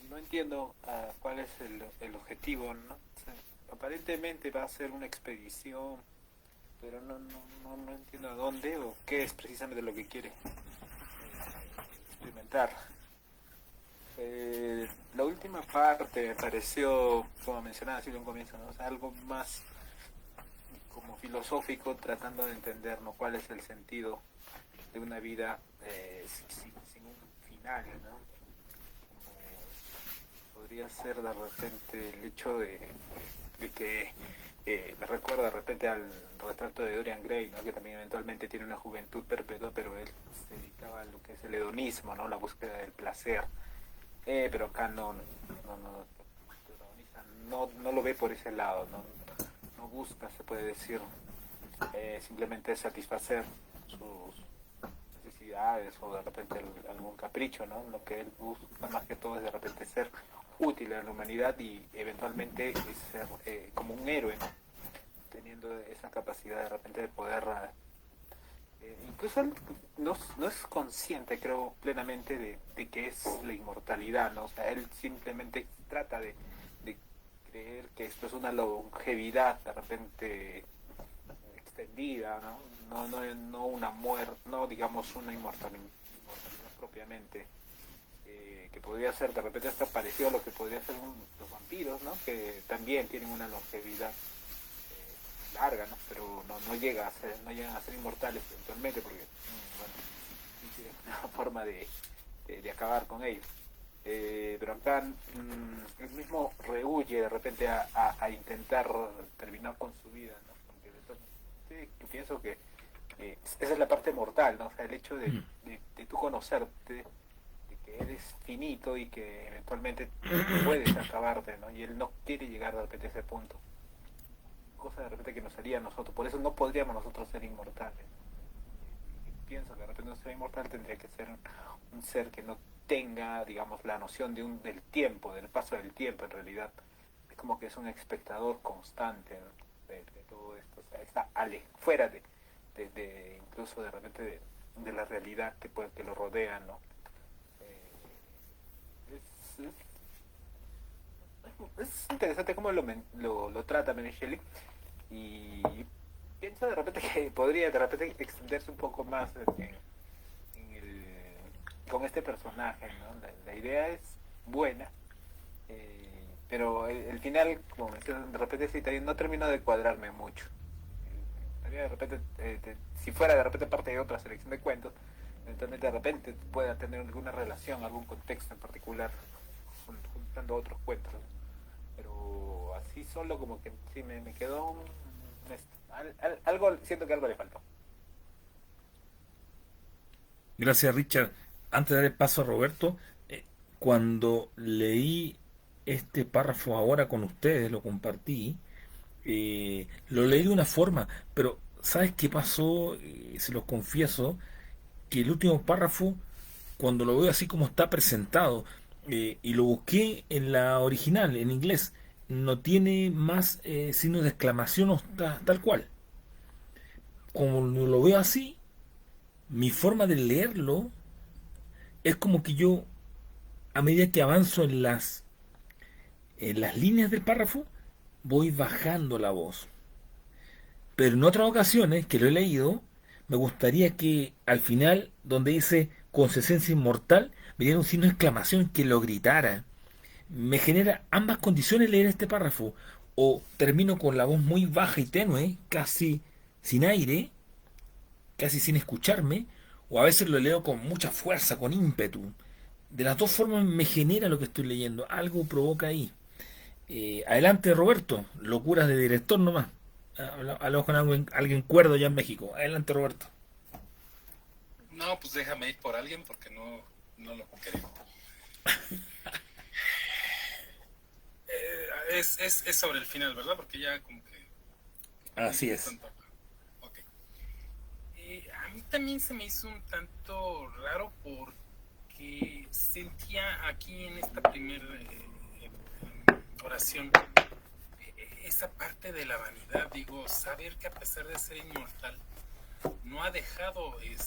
No entiendo cuál es el objetivo, ¿no? O sea, aparentemente va a ser una expedición, pero no entiendo a dónde o qué es precisamente lo que quiere experimentar. La última parte me pareció, como mencionaba así en un comienzo, ¿no? O sea, algo más como filosófico, tratando de entender, ¿no?, cuál es el sentido de una vida sin un final, ¿no? Como podría ser de repente el hecho de que me recuerda de repente al retrato de Dorian Gray, ¿no?, que también eventualmente tiene una juventud perpetua, pero él se dedicaba a lo que es el hedonismo, ¿no?, la búsqueda del placer. Pero acá no lo ve por ese lado, no busca, se puede decir, simplemente satisfacer sus necesidades o de repente algún capricho, ¿no? Lo que él busca más que todo es de repente ser útil a la humanidad y eventualmente ser como un héroe, ¿no?, teniendo esa capacidad de repente de poder incluso él no es consciente, creo, plenamente de que es la inmortalidad, ¿no? O sea, él simplemente trata de creer que esto es una longevidad de repente extendida, ¿no? No una muerte, no digamos una inmortalidad propiamente, que podría ser de repente hasta parecido a lo que podría ser los vampiros, ¿no?, que también tienen una longevidad larga, ¿no?, pero no llegan a ser inmortales eventualmente porque bueno, sí tienen una forma de acabar con ellos, pero acá él mismo rehuye de repente a intentar terminar con su vida, ¿no?, porque sí, yo pienso que esa es la parte mortal, ¿no? O sea, el hecho de tú conocerte, de que eres finito y que eventualmente puedes acabarte, ¿no?, y él no quiere llegar de repente a ese punto, cosa de repente que nos haría a nosotros, por eso no podríamos nosotros ser inmortales. Y pienso que de repente no ser inmortal tendría que ser un ser que no tenga, digamos, la noción del tiempo, del paso del tiempo. En realidad es como que es un espectador constante, ¿no?, de todo esto, o sea, está fuera de incluso de repente de la realidad que lo rodea, ¿no? Es interesante cómo lo trata Mary Shelley, y pienso de repente que podría de repente extenderse un poco más con este personaje, ¿no? La idea es buena, pero el final, como mencioné, de repente sí, no termino de cuadrarme mucho. De repente, si fuera de repente parte de otra selección de cuentos, eventualmente de repente pueda tener alguna relación, algún contexto en particular, juntando otros cuentos, ¿no? Pero así solo como que sí me quedó algo, siento que algo le faltó. Gracias, Richard. Antes de dar el paso a Roberto, cuando leí este párrafo ahora con ustedes, lo compartí, lo leí de una forma, pero ¿sabes qué pasó? Se los confieso, que el último párrafo, cuando lo veo así como está presentado, y lo busqué en la original, en inglés, no tiene más signos de exclamación, o tal cual. Como lo veo así, mi forma de leerlo es como que yo, a medida que avanzo en las líneas del párrafo voy bajando la voz. Pero en otras ocasiones que lo he leído, me gustaría que al final, donde dice con su esencia inmortal, viniera un signo de exclamación que lo gritara. Me genera ambas condiciones leer este párrafo. O termino con la voz muy baja y tenue, casi sin aire, casi sin escucharme, o a veces lo leo con mucha fuerza, con ímpetu. De las dos formas me genera lo que estoy leyendo, algo provoca ahí. Adelante, Roberto, locuras de director nomás. Hablamos con alguien cuerdo ya en México. Adelante, Roberto. No, pues déjame ir por alguien porque no lo creo. Es sobre el final, ¿verdad? Porque ya como que... Así es. Okay. A mí también se me hizo un tanto raro porque sentía aquí en esta primera oración esa parte de la vanidad, digo, saber que a pesar de ser inmortal, no ha dejado de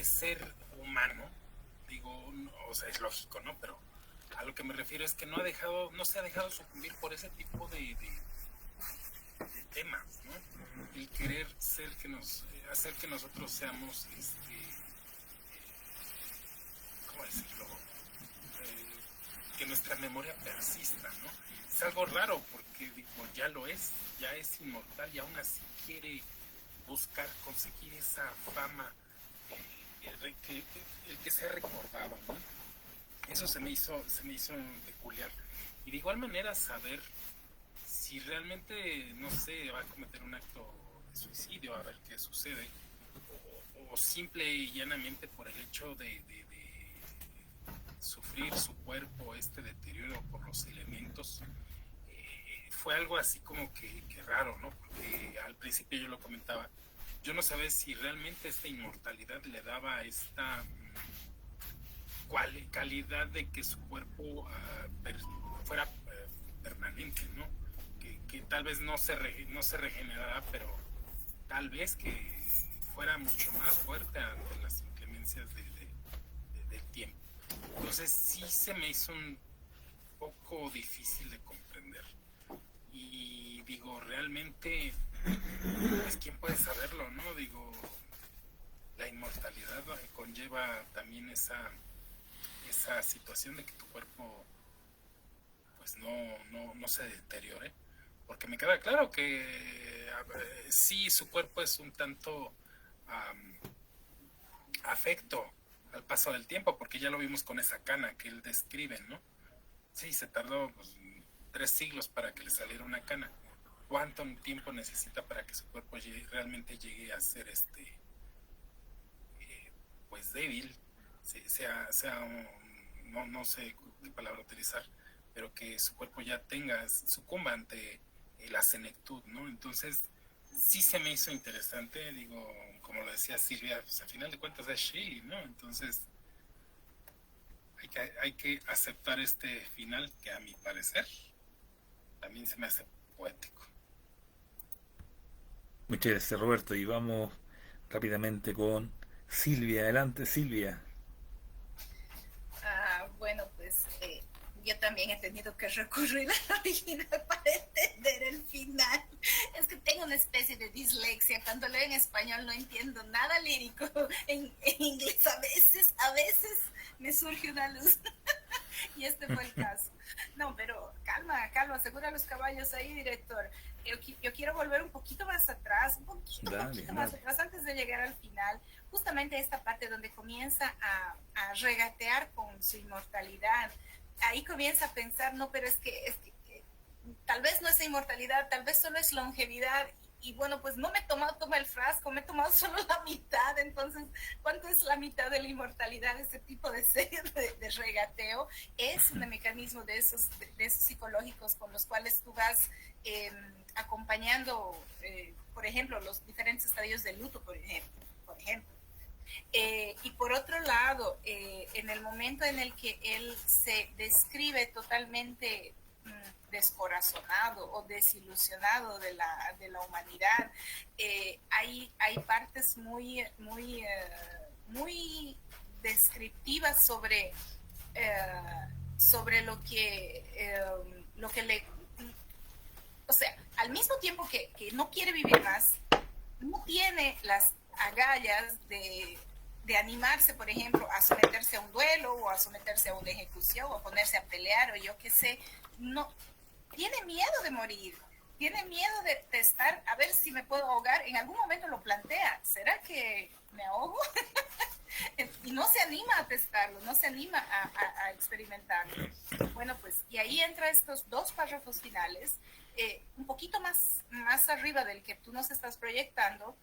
ser humano, digo, no, o sea, es lógico, ¿no? Pero a lo que me refiero es que no se ha dejado sucumbir por ese tipo de temas, ¿no? El querer hacer que nosotros seamos, ¿cómo decirlo? Que nuestra memoria persista, ¿no? Es algo raro porque digo, ya es inmortal y aún así quiere buscar conseguir esa fama, el que sea recordado, ¿no? Eso se me hizo peculiar. Y de igual manera saber si realmente, no sé, va a cometer un acto de suicidio, a ver qué sucede, o simple y llanamente por el hecho de sufrir su cuerpo este deterioro por los elementos, fue algo así como que raro, ¿no? Porque al principio yo lo comentaba, yo no sabía si realmente esta inmortalidad le daba esta calidad de que su cuerpo fuera permanente, ¿no? Que tal vez no se regenerara, pero tal vez que fuera mucho más fuerte ante las inclemencias del tiempo. Entonces sí se me hizo un poco difícil de comprender. Y digo, realmente, pues quién puede saberlo, ¿no? Digo, la inmortalidad conlleva también esa situación de que tu cuerpo pues no se deteriore. Porque me queda claro que sí, su cuerpo es un tanto afecto al paso del tiempo, porque ya lo vimos con esa cana que él describe, ¿no? Sí, se tardó 3 siglos para que le saliera una cana. ¿Cuánto tiempo necesita para que su cuerpo realmente llegue a ser pues débil? No sé qué palabra utilizar, pero que su cuerpo ya sucumba ante la senectud, ¿no? Entonces, sí se me hizo interesante, digo, como lo decía Silvia, pues al final de cuentas es Shelley, ¿no? Entonces, hay que aceptar este final que a mi parecer también se me hace poético. Muchas gracias, Roberto, y vamos rápidamente con Silvia. Adelante, Silvia. Bueno, pues yo también he tenido que recurrir al original para entender el final. Es que tengo una especie de dislexia. Cuando leo en español no entiendo nada lírico. En inglés a veces me surge una luz. Y este fue el caso. No, pero calma, asegura los caballos ahí, director. Yo quiero volver un poquito más atrás, un poquito más atrás, antes de llegar al final. Justamente esta parte donde comienza a regatear con su inmortalidad. Ahí comienza a pensar, no, pero es que tal vez no es inmortalidad, tal vez solo es longevidad. Y bueno, pues no me he tomado todo el frasco, me he tomado solo la mitad. Entonces, ¿cuánto es la mitad de la inmortalidad? Ese tipo de regateo es un mecanismo de esos psicológicos con los cuales tú vas acompañando, por ejemplo, los diferentes estadios del luto, por ejemplo. Y por otro lado, en el momento en el que él se describe totalmente descorazonado o desilusionado de la humanidad, hay partes muy descriptivas sobre sobre lo que le, o sea, al mismo tiempo que no quiere vivir más, no tiene las agallas de animarse, por ejemplo, a someterse a un duelo o a someterse a una ejecución o ponerse a pelear o yo qué sé. No, tiene miedo de morir, tiene miedo de estar, a ver si me puedo ahogar. En algún momento lo plantea, ¿será que me ahogo? Y no se anima a testarlo, no se anima a experimentarlo. Bueno, pues, y ahí entra estos dos párrafos finales, un poquito más arriba del que tú nos estás proyectando,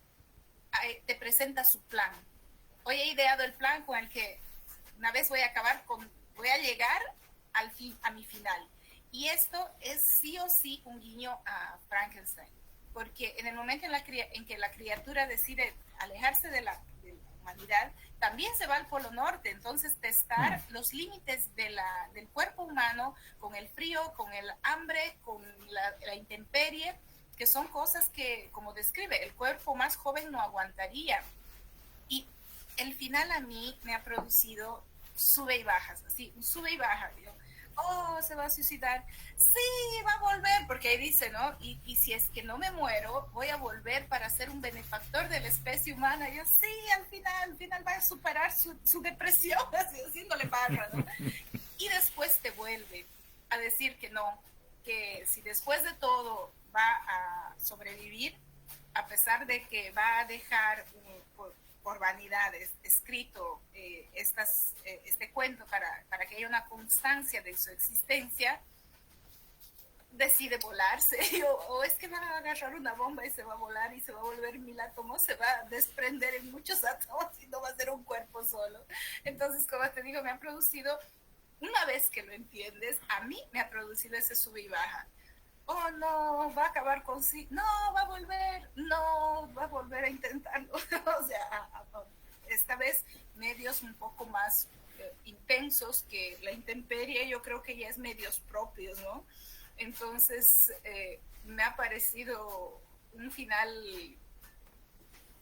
te presenta su plan. Hoy he ideado el plan con el que una vez voy a llegar a mi final. Y esto es sí o sí un guiño a Frankenstein, porque en el momento en que la criatura decide alejarse de la humanidad, también se va al Polo Norte. Entonces testar los límites del cuerpo humano con el frío, con el hambre, con la intemperie, que son cosas que, como describe, el cuerpo más joven no aguantaría. Y el final a mí me ha producido sube y bajas, así, un sube y baja. Digo, oh, se va a suicidar, sí, va a volver, porque ahí dice, ¿no? Y si es que no me muero, voy a volver para ser un benefactor de la especie humana. Y yo, sí, al final va a superar su depresión, así, haciéndole barra, ¿no? Y después te vuelve a decir que no, que si después de todo va a sobrevivir, a pesar de que va a dejar por vanidades escrito este cuento para que haya una constancia de su existencia, decide volarse, o es que va a agarrar una bomba y se va a volar y se va a volver 1000 átomos, se va a desprender en muchos átomos y no va a ser un cuerpo solo. Entonces, como te digo, me ha producido, una vez que lo entiendes, a mí me ha producido ese sube y baja. Oh, no, va a acabar con sí, no, va a volver a intentarlo. O sea, esta vez medios un poco más intensos que la intemperie, yo creo que ya es medios propios, ¿no? Entonces, me ha parecido un final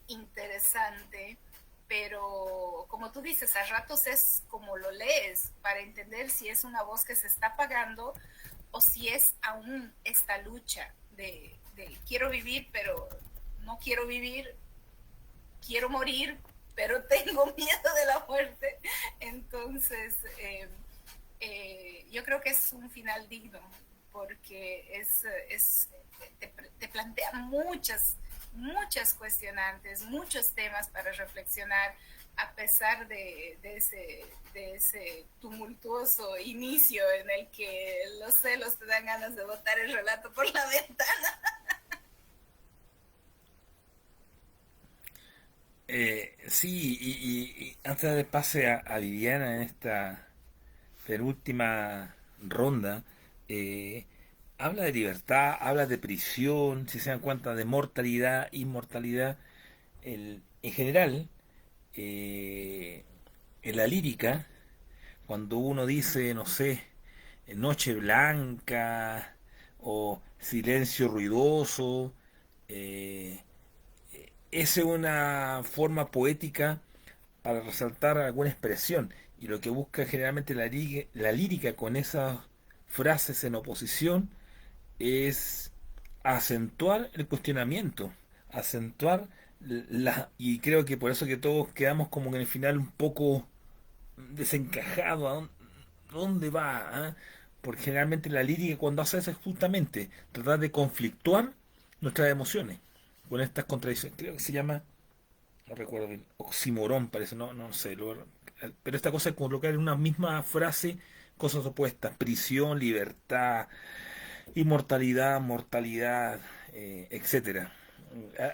interesante, pero como tú dices, a ratos es como lo lees, para entender si es una voz que se está apagando o si es aún esta lucha de quiero vivir, pero no quiero vivir, quiero morir, pero tengo miedo de la muerte. Entonces, yo creo que es un final digno, porque te plantea muchas cuestionantes, muchos temas para reflexionar, a pesar de ese tumultuoso inicio en el que los celos te dan ganas de botar el relato por la ventana. Sí, y antes de pase a Viviana en esta penúltima ronda, habla de libertad, habla de prisión, si se dan cuenta, de mortalidad, inmortalidad. En general, en la lírica, cuando uno dice, no sé, noche blanca o silencio ruidoso, eh, esa es una forma poética para resaltar alguna expresión. Y lo que busca generalmente la lírica con esas frases en oposición es acentuar el cuestionamiento, acentuar y creo que por eso que todos quedamos como que en el final un poco desencajados. ¿Dónde va? ¿Ah? Porque generalmente la lírica cuando hace eso es justamente tratar de conflictuar nuestras emociones con estas contradicciones. Creo que se llama, no recuerdo bien, oximorón parece, no sé, pero esta cosa es colocar en una misma frase cosas opuestas: prisión, libertad, inmortalidad, mortalidad, etcétera.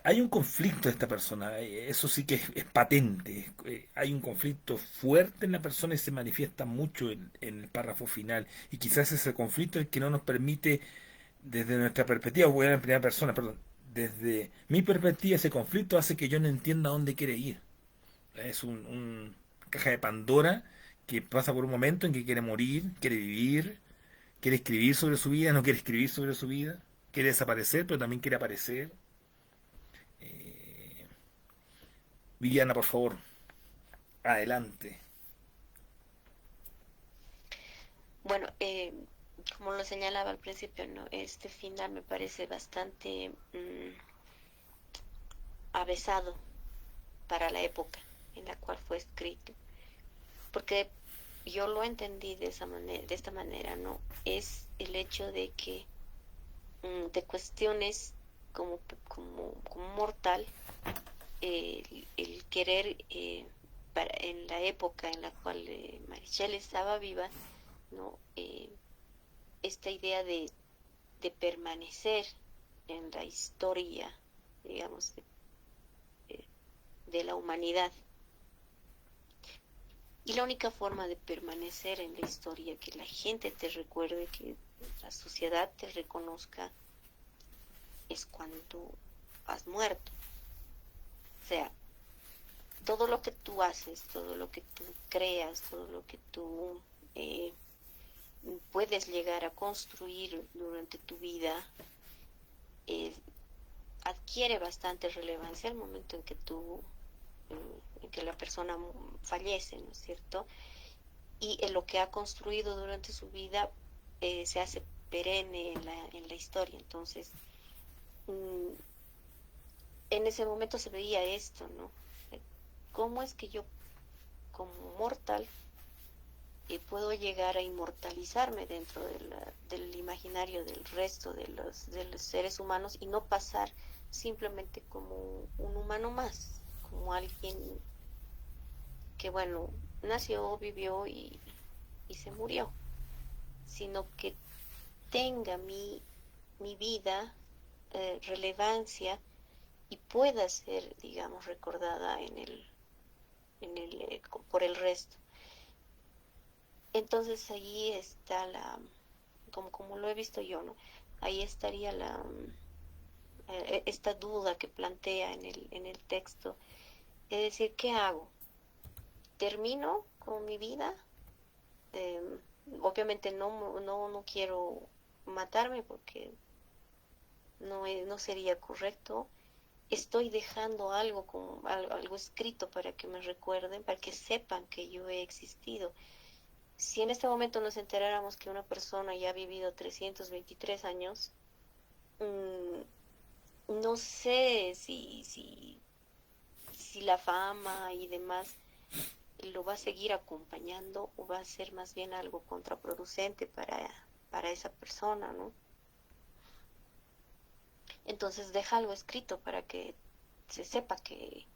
Hay un conflicto de esta persona, eso sí que es patente. Hay un conflicto fuerte en la persona y se manifiesta mucho en el párrafo final. Y quizás ese conflicto es el que no nos permite, desde nuestra perspectiva, voy a hablar en primera persona, perdón, desde mi perspectiva, ese conflicto hace que yo no entienda a dónde quiere ir. Es un caja de Pandora que pasa por un momento en que quiere morir, quiere vivir, quiere escribir sobre su vida, no quiere escribir sobre su vida, quiere desaparecer, pero también quiere aparecer. Eh, Viviana, por favor, adelante. Bueno, como lo señalaba al principio, ¿no? Este final me parece bastante avesado para la época en la cual fue escrito, porque yo lo entendí de esa manera, de esta manera, ¿no? Es el hecho de que te cuestiones como mortal el querer en la época en la cual Marichel estaba viva, ¿no? Esta idea de permanecer en la historia, digamos, de la humanidad. Y la única forma de permanecer en la historia, que la gente te recuerde, que la sociedad te reconozca, es cuando has muerto. O sea, todo lo que tú haces, todo lo que tú creas, todo lo que tú puedes llegar a construir durante tu vida, adquiere bastante relevancia al momento en que la persona fallece, ¿no es cierto? Y en lo que ha construido durante su vida se hace perenne en la historia. Entonces, en ese momento se veía esto, ¿no? ¿Cómo es que yo, como mortal, puedo llegar a inmortalizarme dentro del imaginario del resto de los seres humanos y no pasar simplemente como un humano más, como alguien que, bueno, nació, vivió y se murió, sino que tenga mi vida relevancia y pueda ser, digamos, recordada por el resto. Entonces ahí está como lo he visto yo, ¿no? Ahí estaría esta duda que plantea en el texto, es decir, ¿qué hago? ¿Termino con mi vida? Obviamente no quiero matarme porque no sería correcto. Estoy dejando algo escrito para que me recuerden, para que sepan que yo he existido. Si en este momento nos enteráramos que una persona ya ha vivido 323 años, no sé si la fama y demás lo va a seguir acompañando o va a ser más bien algo contraproducente para esa persona, ¿no? Entonces deja algo escrito para que se sepa que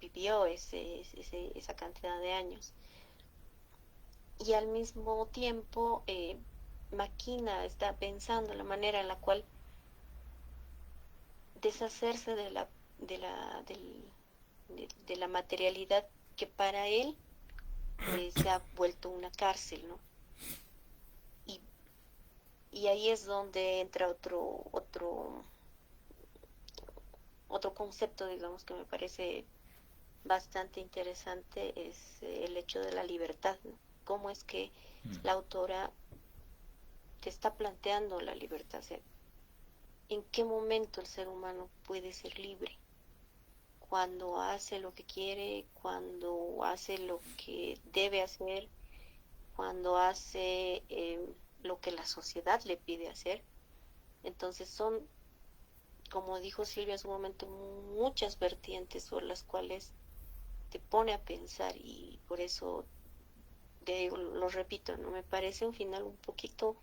vivió esa cantidad de años. Y al mismo tiempo maquina, está pensando la manera en la cual deshacerse de la materialidad que para él se ha vuelto una cárcel, ¿no? Y ahí es donde entra otro concepto, digamos, que me parece bastante interesante, es el hecho de la libertad, ¿no? Cómo es que la autora te está planteando la libertad, o sea, en qué momento el ser humano puede ser libre, cuando hace lo que quiere, cuando hace lo que debe hacer, cuando hace lo que la sociedad le pide hacer. Entonces son, como dijo Silvia en su momento, muchas vertientes sobre las cuales te pone a pensar, y por eso lo repito, no me parece un final un poquito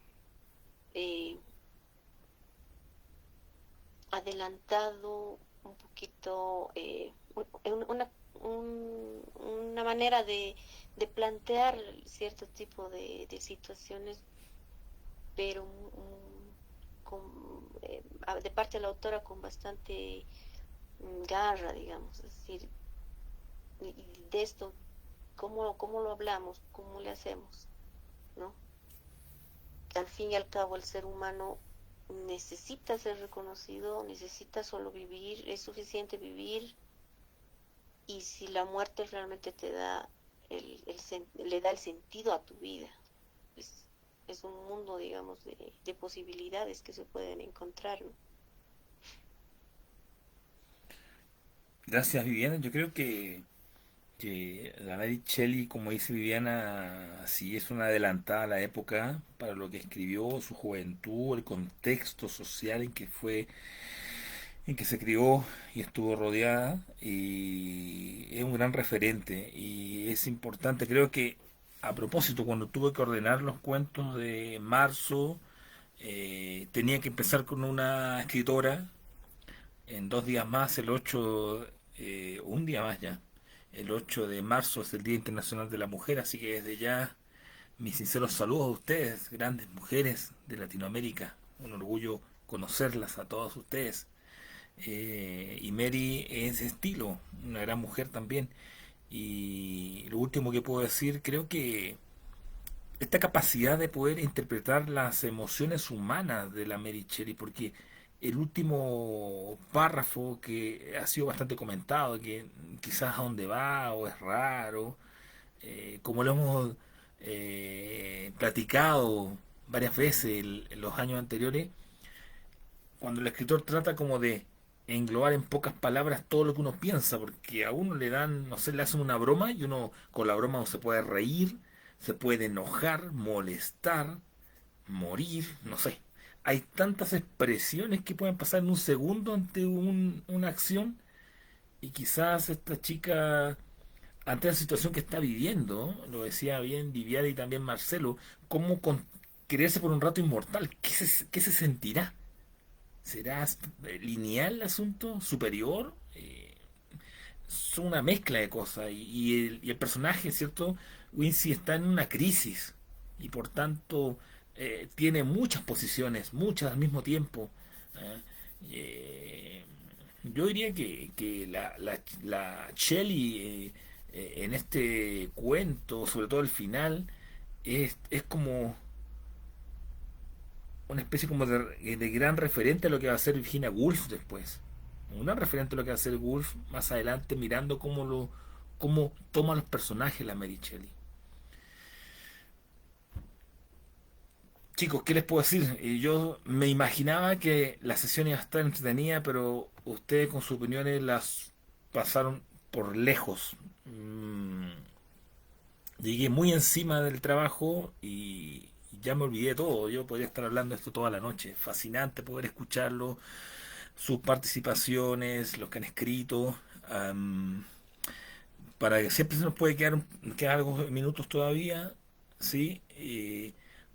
adelantado, un poquito una manera de plantear cierto tipo de situaciones, pero de parte de la autora con bastante garra, digamos, es decir, y de esto, ¿cómo lo hablamos? ¿Cómo le hacemos? ¿No? Al fin y al cabo el ser humano necesita ser reconocido, necesita solo vivir, es suficiente vivir, y si la muerte realmente te da le da el sentido a tu vida, pues es un mundo, digamos, de posibilidades que se pueden encontrar, ¿no? Gracias, Viviana. Yo creo que Que la Mary Shelley, como dice Viviana, sí es una adelantada a la época para lo que escribió, su juventud, el contexto social en que se crió y estuvo rodeada, y es un gran referente y es importante. Creo que a propósito, cuando tuve que ordenar los cuentos de marzo, tenía que empezar con una escritora en 2 días más, el 8, un día más ya. El 8 de marzo es el Día Internacional de la Mujer, así que desde ya mis sinceros saludos a ustedes, grandes mujeres de Latinoamérica. Un orgullo conocerlas a todos ustedes. Y Mary es de estilo, una gran mujer también. Y lo último que puedo decir, creo que esta capacidad de poder interpretar las emociones humanas de la Mary Shelley, porque el último párrafo que ha sido bastante comentado, que quizás a dónde va o es raro, como lo hemos platicado varias veces en los años anteriores, cuando el escritor trata como de englobar en pocas palabras todo lo que uno piensa, porque a uno le dan, no sé, le hacen una broma y uno con la broma se puede reír, se puede enojar, molestar, morir, no sé. Hay tantas expresiones que pueden pasar en un segundo ante una acción, y quizás esta chica, ante la situación que está viviendo, lo decía bien Viviana y también Marcelo, cómo creerse por un rato inmortal, qué se sentirá? ¿Será lineal el asunto? ¿Superior? Es una mezcla de cosas. Y el personaje, ¿cierto? Wincy está en una crisis. Y por tanto tiene muchas posiciones, muchas al mismo tiempo. ¿eh? Eh, yo diría que la Shelley, en este cuento, sobre todo el final, es como una especie como de gran referente a lo que va a ser Virginia Woolf después. Un gran referente a lo que va a ser Woolf más adelante, mirando cómo toma los personajes la Mary Shelley. Chicos, ¿qué les puedo decir? Yo me imaginaba que la sesión iba a estar entretenida, pero ustedes con sus opiniones las pasaron por lejos. Llegué muy encima del trabajo y ya me olvidé de todo. Yo podría estar hablando de esto toda la noche. Fascinante poder escucharlo, sus participaciones, los que han escrito, para que siempre se nos puede quedar algunos minutos todavía, ¿sí?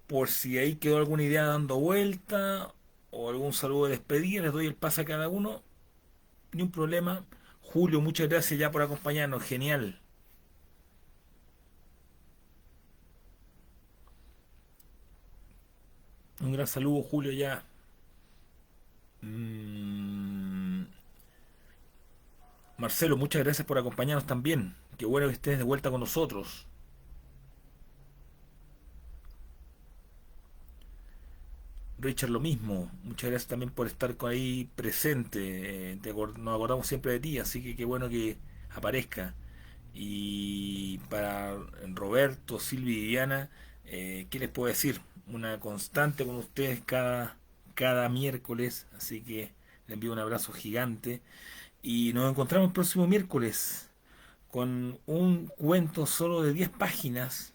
Por si ahí quedó alguna idea dando vuelta o algún saludo de despedida, les doy el pase a cada uno, ni un problema. Julio, muchas gracias ya por acompañarnos, genial. Un gran saludo, Julio, ya. Mm, Marcelo, muchas gracias por acompañarnos también. Qué bueno que estés de vuelta con nosotros. Richard, lo mismo. Muchas gracias también por estar ahí presente. Nos acordamos siempre de ti, así que qué bueno que aparezca. Y para Roberto, Silvia y Viviana, ¿qué les puedo decir? Una constante con ustedes cada miércoles, así que les envío un abrazo gigante. Y nos encontramos el próximo miércoles con un cuento solo de 10 páginas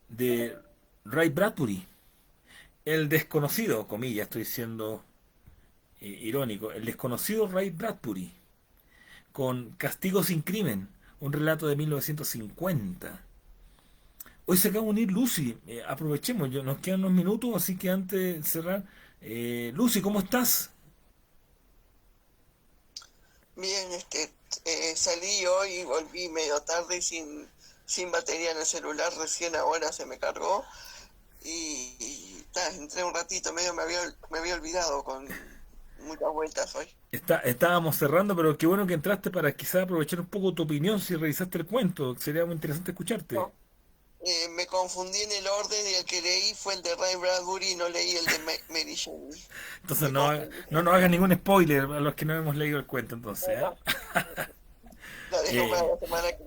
de Ray Bradbury. El desconocido, comillas, estoy siendo irónico, el desconocido Ray Bradbury, con Castigo sin crimen, un relato de 1950. Hoy se acaba de unir Lucy, aprovechemos, nos quedan unos minutos, así que antes de cerrar, Lucy, ¿cómo estás? Bien, salí hoy y volví medio tarde sin batería en el celular, recién ahora se me cargó y entré un ratito, medio me había olvidado con muchas vueltas hoy. Estábamos cerrando, pero qué bueno que entraste para quizás aprovechar un poco tu opinión si revisaste el cuento, sería muy interesante escucharte. No, me confundí en el orden y el que leí fue el de Ray Bradbury y no leí el de Mary Shelley. Entonces no nos hagas ningún spoiler a los que no hemos leído el cuento, entonces. Lo dejo para la semana que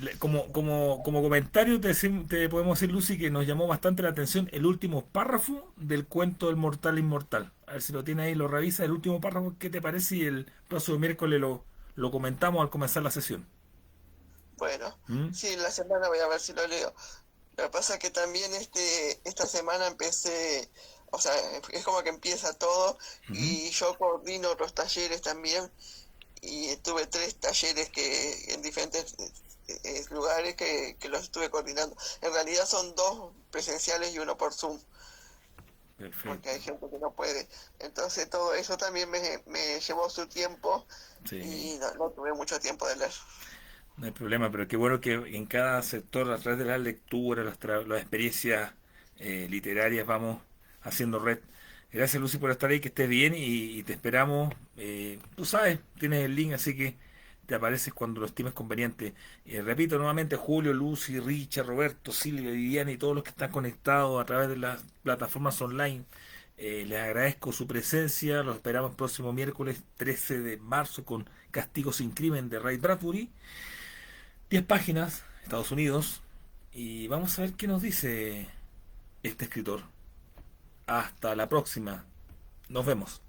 viene. Como comentario te podemos decir, Lucy, que nos llamó bastante la atención el último párrafo del cuento del mortal inmortal. A ver si lo tiene ahí, lo revisa, el último párrafo, ¿qué te parece? Y el próximo miércoles lo comentamos al comenzar la sesión. Bueno, ¿Mm? sí, la semana voy a ver si lo leo. Lo que pasa es que también esta semana empecé, o sea, es como que empieza todo Ujú. y yo coordino otros talleres también y tuve 3 talleres que en diferentes lugares que los estuve coordinando. En realidad son 2 presenciales y uno por Zoom, porque Perfecto. hay gente que no puede. Entonces todo eso también me llevó su tiempo Sí, y no tuve mucho tiempo de leer. no hay problema, pero qué bueno que en cada sector, a través de las lecturas, las experiencias literarias, vamos haciendo red. Gracias, Lucy, por estar ahí, que estés bien y te esperamos. Tú sabes, tienes el link, así que te apareces cuando lo estimes conveniente. Repito nuevamente, Julio, Lucy, Richard, Roberto, Silvia, Viviana y todos los que están conectados a través de las plataformas online. Les agradezco su presencia. Los esperamos el próximo miércoles 13 de marzo con Castigo sin Crimen de Ray Bradbury. 10 páginas, Estados Unidos. Y vamos a ver qué nos dice este escritor. Hasta la próxima. Nos vemos.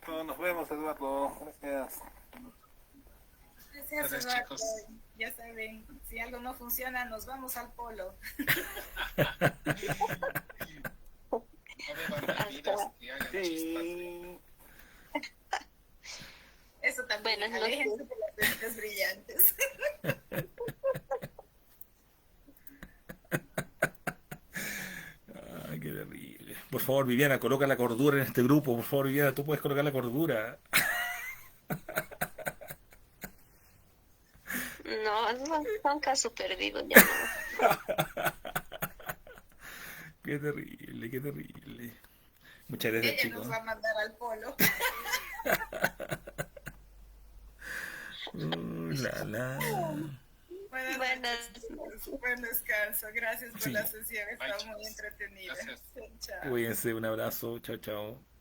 No, nos vemos, Eduardo. Gracias. Gracias, Gracias, Eduardo. chicos. Ya saben, si algo no funciona, nos vamos al polo. No beban bebidas que hagan chispas. Sí. Eso también, Buenas aléjense noches. de las mentes brillantes. Ay, qué terrible. Por favor, Viviana, coloca la cordura en este grupo. Por favor, Viviana, tú puedes colocar la cordura. No, no, son caso perdido, ya no. Qué terrible, qué terrible. Muchas gracias, Ella chicos. nos va a mandar al polo. La, la. Buenas Buenas noches, chicos. Buen descanso. Gracias por Sí. la sesión. Bye, Está muy chicos. entretenida. Gracias. Chao. Cuídense, un abrazo. Chao, chao.